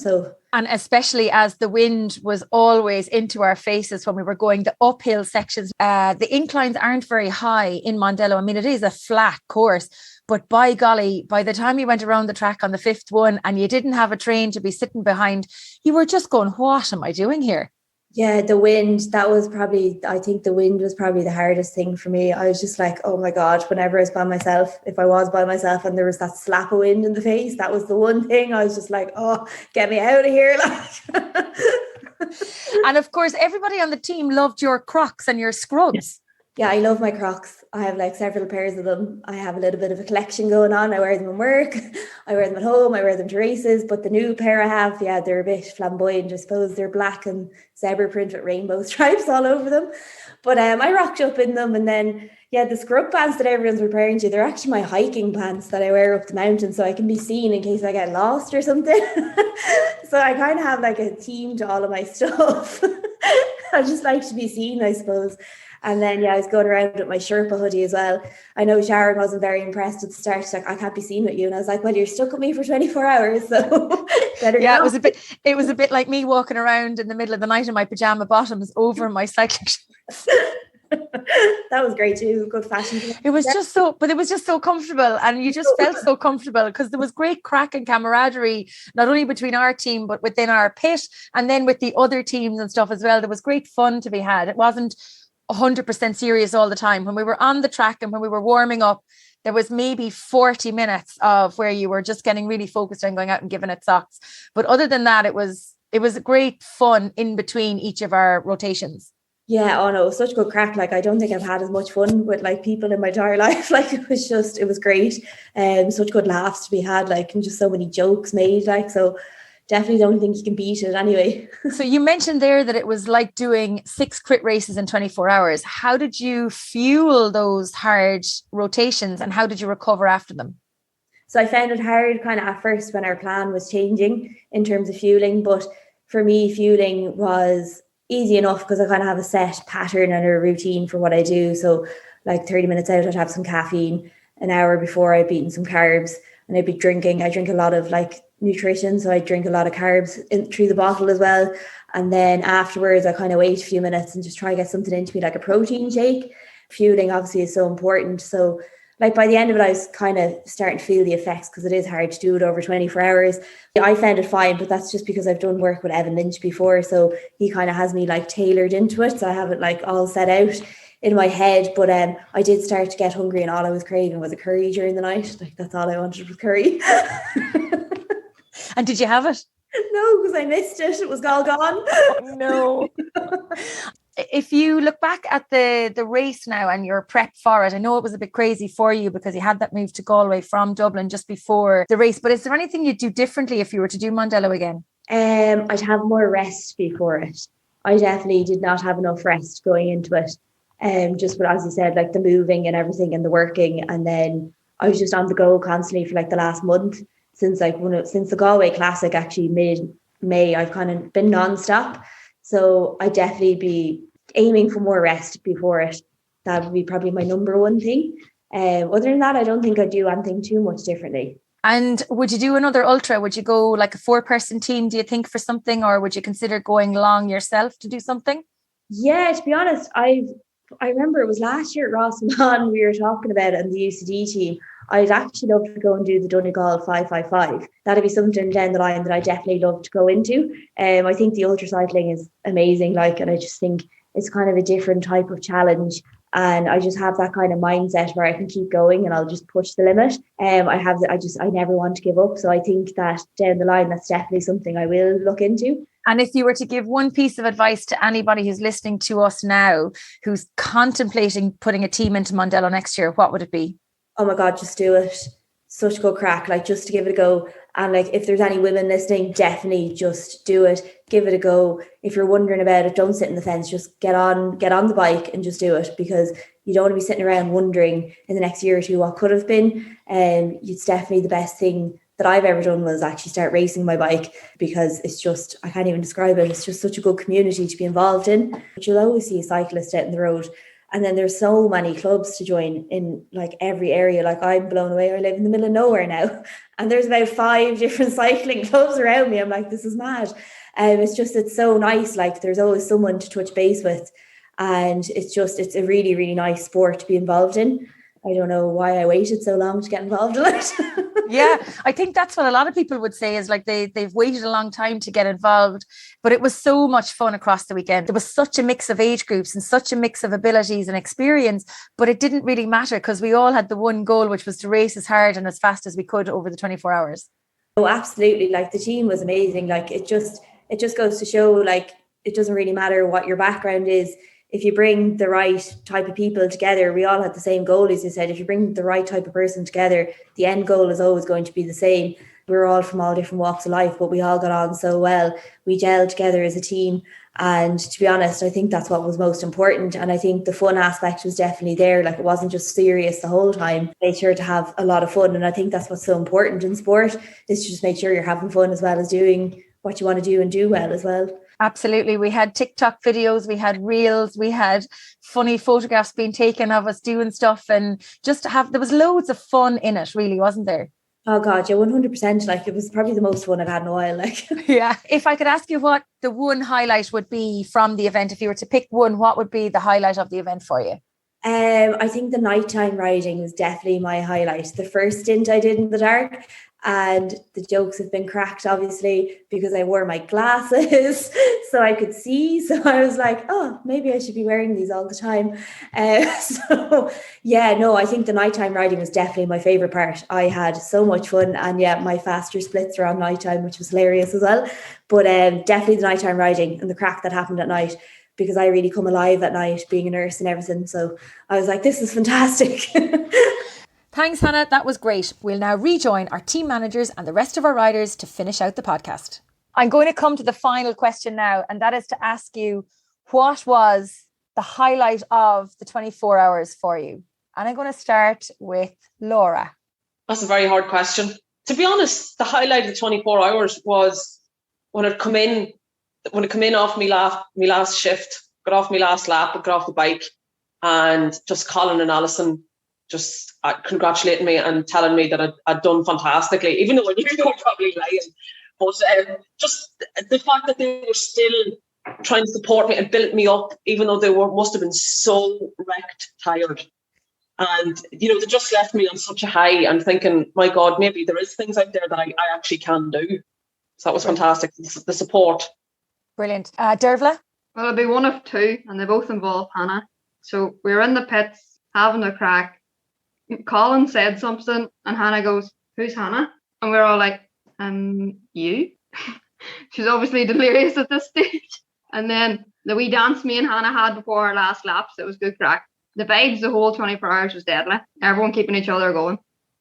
And especially as the wind was always into our faces when we were going the uphill sections. The inclines aren't very high in Mondello. I mean, it is a flat course, but by golly, by the time you went around the track on the 5th one and you didn't have a train to be sitting behind, you were just going, what am I doing here? Yeah, the wind, I think the wind was probably the hardest thing for me. I was just like, oh my God, whenever I was by myself, if I was by myself and there was that slap of wind in the face, that was the one thing. I was just like, oh, get me out of here. And of course, everybody on the team loved your Crocs and your scrubs. Yeah, I love my Crocs. I have like several pairs of them. I have a little bit of a collection going on. I wear them in work. I wear them at home. I wear them to races. But the new pair I have, yeah, they're a bit flamboyant. I suppose they're black and zebra print with rainbow stripes all over them. But I rocked up in them. And then, yeah, the scrub pants that everyone's referring to, they're actually my hiking pants that I wear up the mountain so I can be seen in case I get lost or something. So I kind of have like a theme to all of my stuff. I just like to be seen, I suppose. And then, yeah, I was going around with my Sherpa hoodie as well. I know Sharon wasn't very impressed at the start. She's like, I can't be seen with you. And I was like, well, you're stuck with me for 24 hours. So better yeah, go. It was a bit like me walking around in the middle of the night in my pajama bottoms over my cycling shorts. That was great too. Good fashion. It was just so comfortable, and you just felt so comfortable because there was great crack and camaraderie, not only between our team, but within our pit and then with the other teams and stuff as well. There was great fun to be had. It wasn't 100% serious all the time. When we were on the track and when we were warming up, there was maybe 40 minutes of where you were just getting really focused on going out and giving it socks. But other than that, it was great fun in between each of our rotations. Yeah, oh no, such good crack. Like, I don't think I've had as much fun with like people in my entire life. Like, it was great. Such good laughs to be had, like, and just so many jokes made, like, so definitely don't think you can beat it anyway. So you mentioned there that it was like doing 6 crit races in 24 hours. How did you fuel those hard rotations and how did you recover after them? So I found it hard kind of at first when our plan was changing in terms of fueling. But for me, fueling was easy enough because I kind of have a set pattern and a routine for what I do. So like 30 minutes out, I'd have some caffeine. An hour before, I'd be eating some carbs and I'd be drinking. I drink a lot of like nutrition, so I drink a lot of carbs through the bottle as well. And then afterwards I kind of wait a few minutes and just try to get something into me, like a protein shake. Fueling obviously is so important. So like by the end of it, I was kind of starting to feel the effects because it is hard to do it over 24 hours. I found it fine, but that's just because I've done work with Evan Lynch before, so he kind of has me like tailored into it, so I have it like all set out in my head. But I did start to get hungry and all I was craving was a curry during the night. Like, that's all I wanted was curry. And did you have it? No, because I missed it. It was all gone. Oh, no. If you look back at the race now and your prep for it, I know it was a bit crazy for you because you had that move to Galway from Dublin just before the race, but is there anything you'd do differently if you were to do Mondello again? I'd have more rest before it. I definitely did not have enough rest going into it. Just what, as you said, like the moving and everything and the working, and then I was just on the go constantly for like the last month since the Galway Classic, actually mid-May. I've kind of been non-stop. So I'd definitely be aiming for more rest before it. That would be probably my number one thing. Other than that, I don't think I'd do anything too much differently. And would you do another ultra? Would you go like a 4-person team, do you think, for something? Or would you consider going long yourself to do something? Yeah, to be honest, I remember it was last year at Rossman we were talking about it in the UCD team. I'd actually love to go and do the Donegal 555. That'd be something down the line that I definitely love to go into. I think the ultra cycling is amazing, and I just think it's kind of a different type of challenge. And I just have that kind of mindset where I can keep going and I'll just push the limit. I never want to give up. So I think that down the line, that's definitely something I will look into. And if you were to give one piece of advice to anybody who's listening to us now, who's contemplating putting a team into Mondello next year, what would it be? Oh my God, just do it. Such good crack, like just to give it a go. And like, if there's any women listening, definitely just do it. Give it a go. If you're wondering about it, don't sit in the fence. Just get on the bike and just do it, because you don't want to be sitting around wondering in the next year or two what could have been. And it's definitely the best thing that I've ever done was actually start racing my bike, because it's just, I can't even describe it. It's just such a good community to be involved in. But you'll always see a cyclist out on the road. And then there's so many clubs to join in like every area. Like, I'm blown away. I live in the middle of nowhere now, and there's about 5 different cycling clubs around me. I'm like, this is mad. It's so nice. Like, there's always someone to touch base with. And it's a really, really nice sport to be involved in. I don't know why I waited so long to get involved in it. Yeah, I think that's what a lot of people would say, is like they've waited a long time to get involved, but it was so much fun across the weekend. There was such a mix of age groups and such a mix of abilities and experience, but it didn't really matter because we all had the one goal, which was to race as hard and as fast as we could over the 24 hours. Oh, absolutely. Like, the team was amazing. Like, it just goes to show, like, it doesn't really matter what your background is. If you bring the right type of people together, we all had the same goal, as you said. If you bring the right type of person together, the end goal is always going to be the same. We're all from all different walks of life, but we all got on so well. We gelled together as a team. And to be honest, I think that's what was most important. And I think the fun aspect was definitely there. Like, it wasn't just serious the whole time. Made sure to have a lot of fun. And I think that's what's so important in sport, is to just make sure you're having fun as well as doing what you want to do and do well as well. Absolutely. We had TikTok videos, we had reels, we had funny photographs being taken of us doing stuff, and there was loads of fun in it, really, wasn't there? Oh God, yeah, 100%. Like, it was probably the most fun I've had in a while. Like, yeah. If I could ask you what the one highlight would be from the event, if you were to pick one, what would be the highlight of the event for you? I think the nighttime riding was definitely my highlight. The first stint I did in the dark, and the jokes have been cracked, obviously, because I wore my glasses so I could see. So I was like, oh, maybe I should be wearing these all the time. I think the nighttime riding was definitely my favourite part. I had so much fun, and yeah, my faster splits were on nighttime, which was hilarious as well. But definitely the nighttime riding and the crack that happened at night, because I really come alive at night being a nurse and everything. So I was like, this is fantastic. Thanks, Hannah. That was great. We'll now rejoin our team managers and the rest of our riders to finish out the podcast. I'm going to come to the final question now, and that is to ask you, what was the highlight of the 24 hours for you? And I'm going to start with Laura. That's a very hard question. To be honest, the highlight of the 24 hours was when it come in off me last shift, got off my last lap, got off the bike, and just Colin and Alison just congratulating me and telling me that I'd done fantastically, even though I knew they were probably lying. But just the fact that they were still trying to support me and build me up, even though they must have been so wrecked, tired. And, they just left me on such a high and thinking, my God, maybe there is things out there that I actually can do. So that was fantastic, the support. Brilliant. Dervla? Well, it'll be one of two, and they both involve Hannah. So we were in the pits having a crack. Colin said something, and Hannah goes, "Who's Hannah?" And we're all like, you? She's obviously delirious at this stage. And then the wee dance me and Hannah had before our last laps, it was good crack. The vibes the whole 24 hours was deadly. Everyone keeping each other going.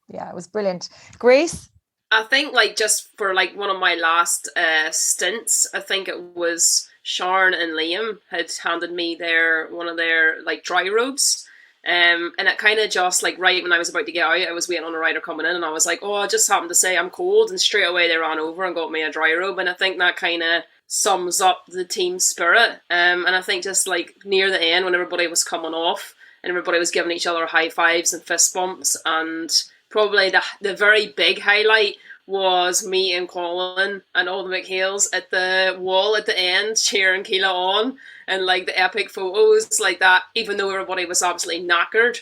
Yeah, it was brilliant. Grace? I think just for one of my last stints, I think it was Sharon and Liam had handed me one of their dry robes. And it kind of just right when I was about to get out, I was waiting on a rider coming in, and I was like, oh, I just happened to say I'm cold, and straight away they ran over and got me a dry robe. And I think that kind of sums up the team spirit. And I think just near the end, when everybody was coming off and everybody was giving each other high fives and fist bumps, and probably the very big highlight was me and Colin and all the McHales at the wall at the end cheering Keela on, and the epic photos like that, even though everybody was absolutely knackered,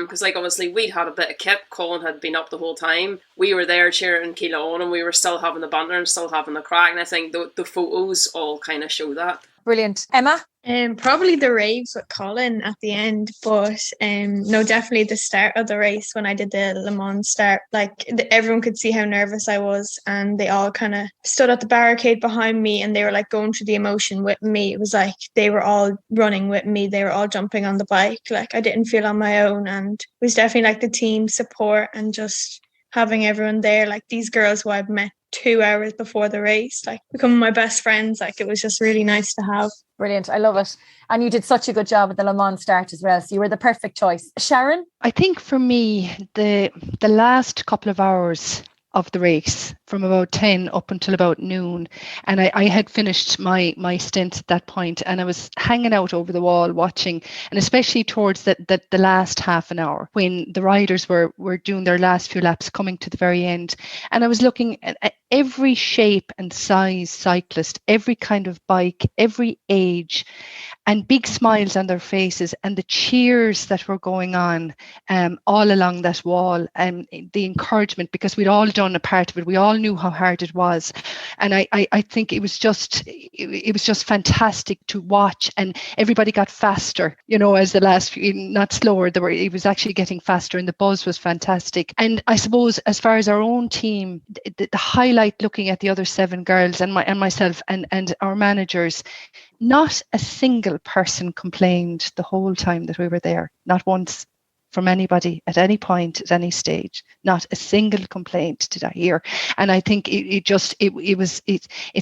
because obviously we'd had a bit of kip. Colin had been up the whole time. We were there cheering Keela on, and we were still having the banter and still having the crack, and I think the photos all kind of show that. Brilliant. Emma? Probably the raves with Colin at the end, but no, definitely the start of the race when I did the Le Mans start. Like everyone could see how nervous I was, and they all kind of stood at the barricade behind me, and they were like going through the emotion with me. It was like they were all running with me. They were all jumping on the bike. Like I didn't feel on my own, and it was definitely like the team support and just having everyone there. Like these girls who I've met 2 hours before the race, like becoming my best friends. Like it was just really nice to have. Brilliant. I love it. And you did such a good job at the Le Mans start as well. So you were the perfect choice. Sharon? I think for me, the last couple of hours of the race, from about 10 up until about noon, and I had finished my stint at that point, and I was hanging out over the wall watching, and especially towards the last half an hour when the riders were doing their last few laps, coming to the very end, and I was looking at every shape and size cyclist, every kind of bike, every age, and big smiles on their faces, and the cheers that were going on all along that wall, and the encouragement, because we'd all done a part of it. We all knew how hard it was, and I think it was just fantastic to watch, and everybody got faster, as the last few, not slower. It was actually getting faster, and the buzz was fantastic. And I suppose as far as our own team, the highlight, looking at the other 7 girls and myself and our managers, not a single person complained the whole time that we were there. Not once from anybody at any point, at any stage. Not a single complaint did I hear. And I think it's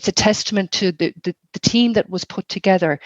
a testament to the team that was put together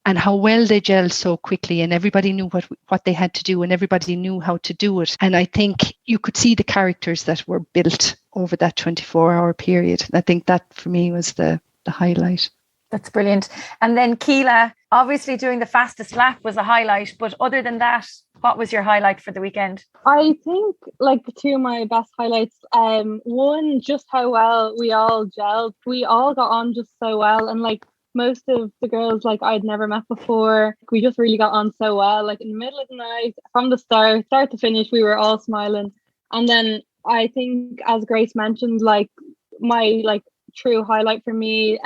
and how well they gelled so quickly, and everybody knew what they had to do, and everybody knew how to do it. And I think you could see the characters that were built over that 24-hour period. I think that for me was the highlight. That's brilliant. And then Keela, obviously doing the fastest lap was a highlight, but other than that, what was your highlight for the weekend? I think like 2 of my best highlights. One, just how well we all gelled. We all got on just so well, and like most of the girls like I'd never met before. We just really got on so well. Like in the middle of the night, from the start to finish, we were all smiling. And then I think, as Grace mentioned, like my true highlight for me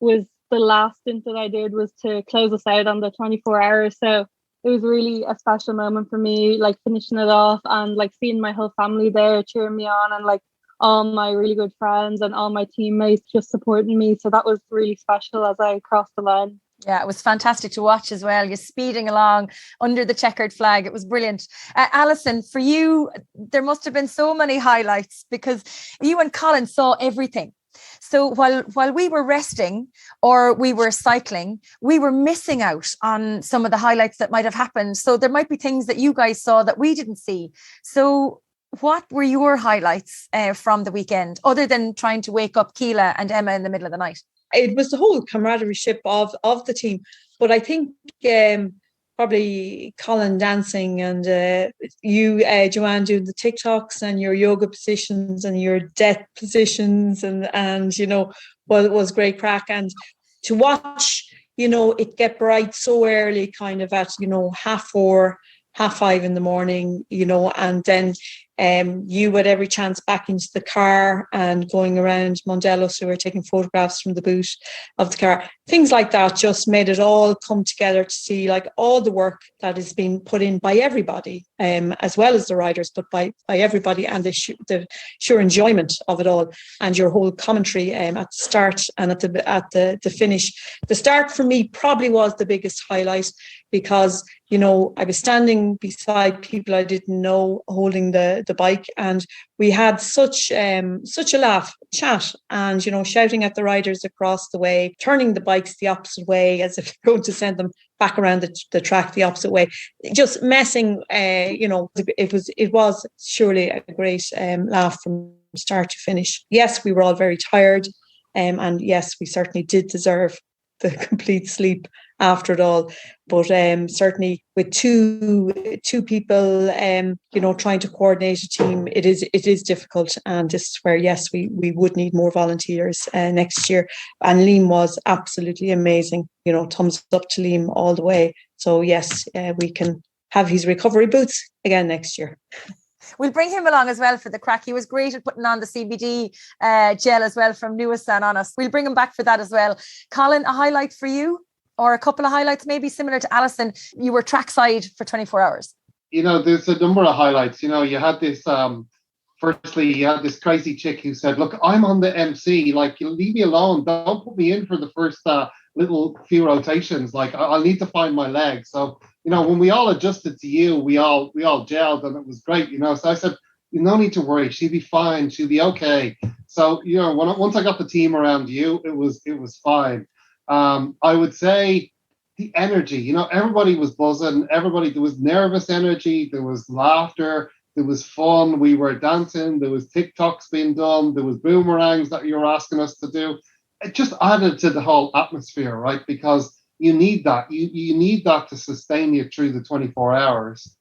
was the last stint that I did was to close us out on the 24 hours. So it was really a special moment for me, like finishing it off and like seeing my whole family there cheering me on, and like all my really good friends and all my teammates just supporting me. So that was really special as I crossed the line. Yeah, it was fantastic to watch as well. You're speeding along under the checkered flag. It was brilliant. Alison, for you, there must have been so many highlights because you and Colin saw everything. So while we were resting or we were cycling, we were missing out on some of the highlights that might have happened. So there might be things that you guys saw that we didn't see. So what were your highlights from the weekend, other than trying to wake up Keela and Emma in the middle of the night? It was the whole camaraderie of the team. But I think probably Colin dancing and you, Joanne, doing the TikToks and your yoga positions and your death positions and well, it was great crack. And to watch, it get bright so early, kind of at, 4:30, 5:30 in the morning, and then you had every chance back into the car and going around Mondello, so we were taking photographs from the boot of the car. Things like that just made it all come together to see like all the work that is being put in by everybody, as well as the riders, but by everybody, and the sheer enjoyment of it all, and your whole commentary at the start and at the finish. The start for me probably was the biggest highlight because I was standing beside people I didn't know holding the bike, and we had such a laugh, chat, and shouting at the riders across the way, turning the bikes the opposite way as if you're going to send them back around the track the opposite way, just messing. It was surely a great laugh from start to finish. Yes, we were all very tired, and yes, we certainly did deserve the complete sleep after it all, but certainly with two people trying to coordinate a team, it is difficult, and this is where yes we would need more volunteers next year. And Liam was absolutely amazing, thumbs up to Liam all the way. So yes, we can have his recovery boots again next year. We'll bring him along as well for the crack. He was great at putting on the CBD gel as well from Newissan on us. We'll bring him back for that as well. Colin, a highlight for you? or a couple of highlights, maybe similar to Alison? You were trackside for 24 hours. There's a number of highlights. You had this, firstly, you had this crazy chick who said, look, I'm on the MC, like, you leave me alone. Don't put me in for the first little few rotations. Like, I'll need to find my leg. So, when we all adjusted to you, we all gelled, and it was great, So I said, no need to worry. She'll be fine. She'll be okay. So, once I got the team around you, it was fine. I would say the energy, everybody was buzzing. There was nervous energy. There was laughter. There was fun. We were dancing. There was TikToks being done. There was boomerangs that you were asking us to do. It just added to the whole atmosphere, right? Because you need that. You need that to sustain you through the 24 hours.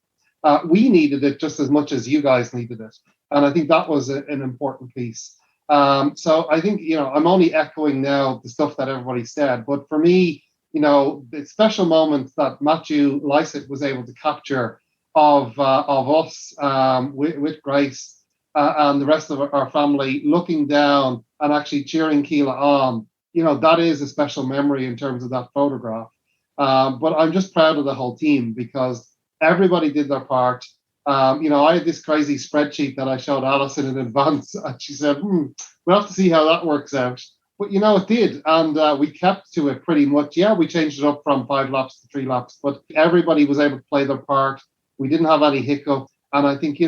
We needed it just as much as you guys needed it. And I think that was an important piece. So I think, I'm only echoing now the stuff that everybody said. But for me, the special moments that Matthew Lysett was able to capture of us with Grace and the rest of our family looking down and actually cheering Keela on, that is a special memory in terms of that photograph. But I'm just proud of the whole team because everybody did their part. I had this crazy spreadsheet that I showed Alison in advance, and she said, we'll have to see how that works out. But, it did, and we kept to it pretty much. Yeah, we changed it up from 5 laps to 3 laps, but everybody was able to play their part. We didn't have any hiccup, and I think,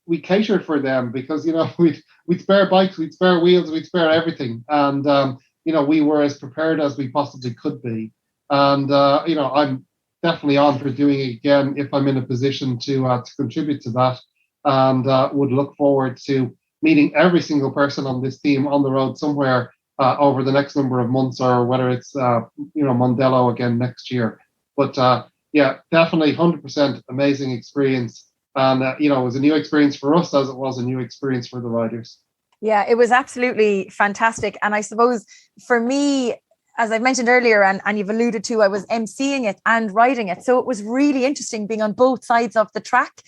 we catered for them because, we'd spare bikes, we'd spare wheels, we'd spare everything. And, we were as prepared as we possibly could be. And, I'm definitely on for doing it again if I'm in a position to contribute to that, and would look forward to meeting every single person on this team on the road somewhere over the next number of months, or whether it's Mondello again next year. But yeah, definitely 100% amazing experience, and it was a new experience for us as it was a new experience for the riders. Yeah, it was absolutely fantastic. And I suppose for me, as I mentioned earlier, and you've alluded to, I was emceeing it and riding it. So it was really interesting being on both sides of the track.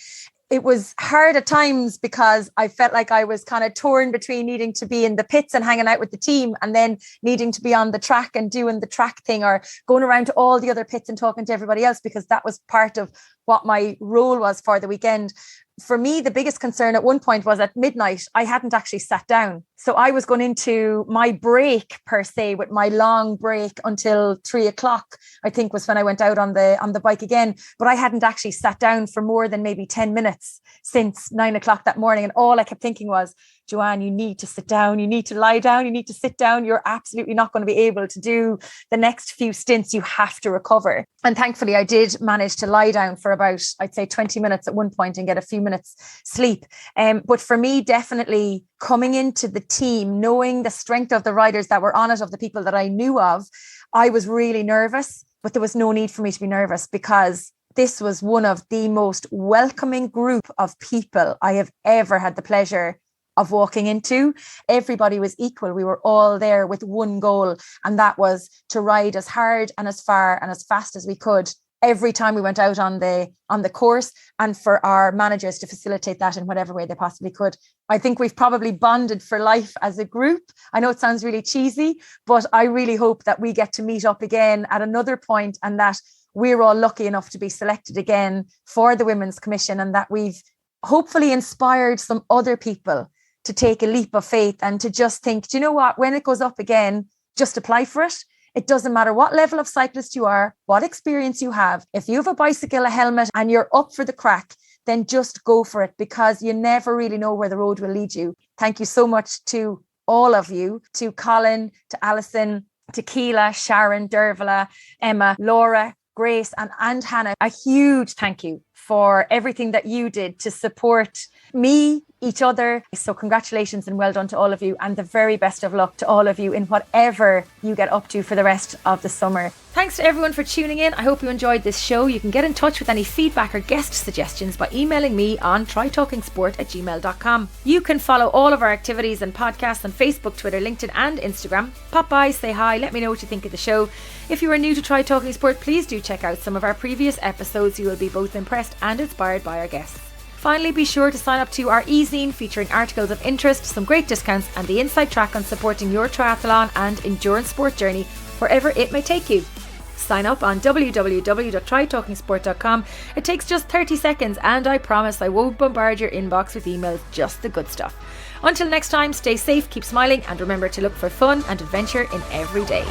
It was hard at times because I felt like I was kind of torn between needing to be in the pits and hanging out with the team and then needing to be on the track and doing the track thing, or going around to all the other pits and talking to everybody else, because that was part of what my role was for the weekend. For me, the biggest concern at one point was at midnight, I hadn't actually sat down. So I was going into my break per se, with my long break until 3 o'clock, I think was when I went out on the bike again. But I hadn't actually sat down for more than maybe 10 minutes since 9 o'clock that morning. And all I kept thinking was, Joanne, you need to sit down. You need to lie down. You need to sit down. You're absolutely not going to be able to do the next few stints. You have to recover. And thankfully, I did manage to lie down for about, I'd say 20 minutes at one point and get a few minutes sleep. But for me, definitely coming into the team, knowing the strength of the riders that were on it, of the people that I knew of, I was really nervous, but there was no need for me to be nervous because this was one of the most welcoming group of people I have ever had the pleasure of walking into. Everybody was equal. We were all there with one goal, and that was to ride as hard and as far and as fast as we could every time we went out on the course, and for our managers to facilitate that in whatever way they possibly could. I think we've probably bonded for life as a group. I know it sounds really cheesy, but I really hope that we get to meet up again at another point, and that we're all lucky enough to be selected again for the Women's Commission, and that we've hopefully inspired some other people to take a leap of faith and to just think, do you know what, when it goes up again, just apply for it. It doesn't matter what level of cyclist you are, what experience you have. If you have a bicycle, a helmet, and you're up for the crack, then just go for it, because you never really know where the road will lead you. Thank you so much to all of you, to Colin, to Alison, to Keela, Sharon, Dervla, Emma, Laura, Grace, and Hannah. A huge thank you for everything that you did to support me, each other. So congratulations and well done to all of you, and the very best of luck to all of you in whatever you get up to for the rest of the summer. Thanks to everyone for tuning in. I hope you enjoyed this show. You can get in touch with any feedback or guest suggestions by emailing me on trytalkingsport@gmail.com. You can follow all of our activities and podcasts on Facebook, Twitter, LinkedIn and Instagram. Pop by, say hi, let me know what you think of the show. If you are new to Try Talking Sport, please do check out some of our previous episodes. You will be both impressed and inspired by our guests. Finally, be sure to sign up to our e-zine featuring articles of interest, some great discounts and the inside track on supporting your triathlon and endurance sport journey wherever it may take you. Sign up on www.trytalkingsport.com. It takes just 30 seconds and I promise I won't bombard your inbox with emails, just the good stuff. Until next time, stay safe, keep smiling, and remember to look for fun and adventure in every day.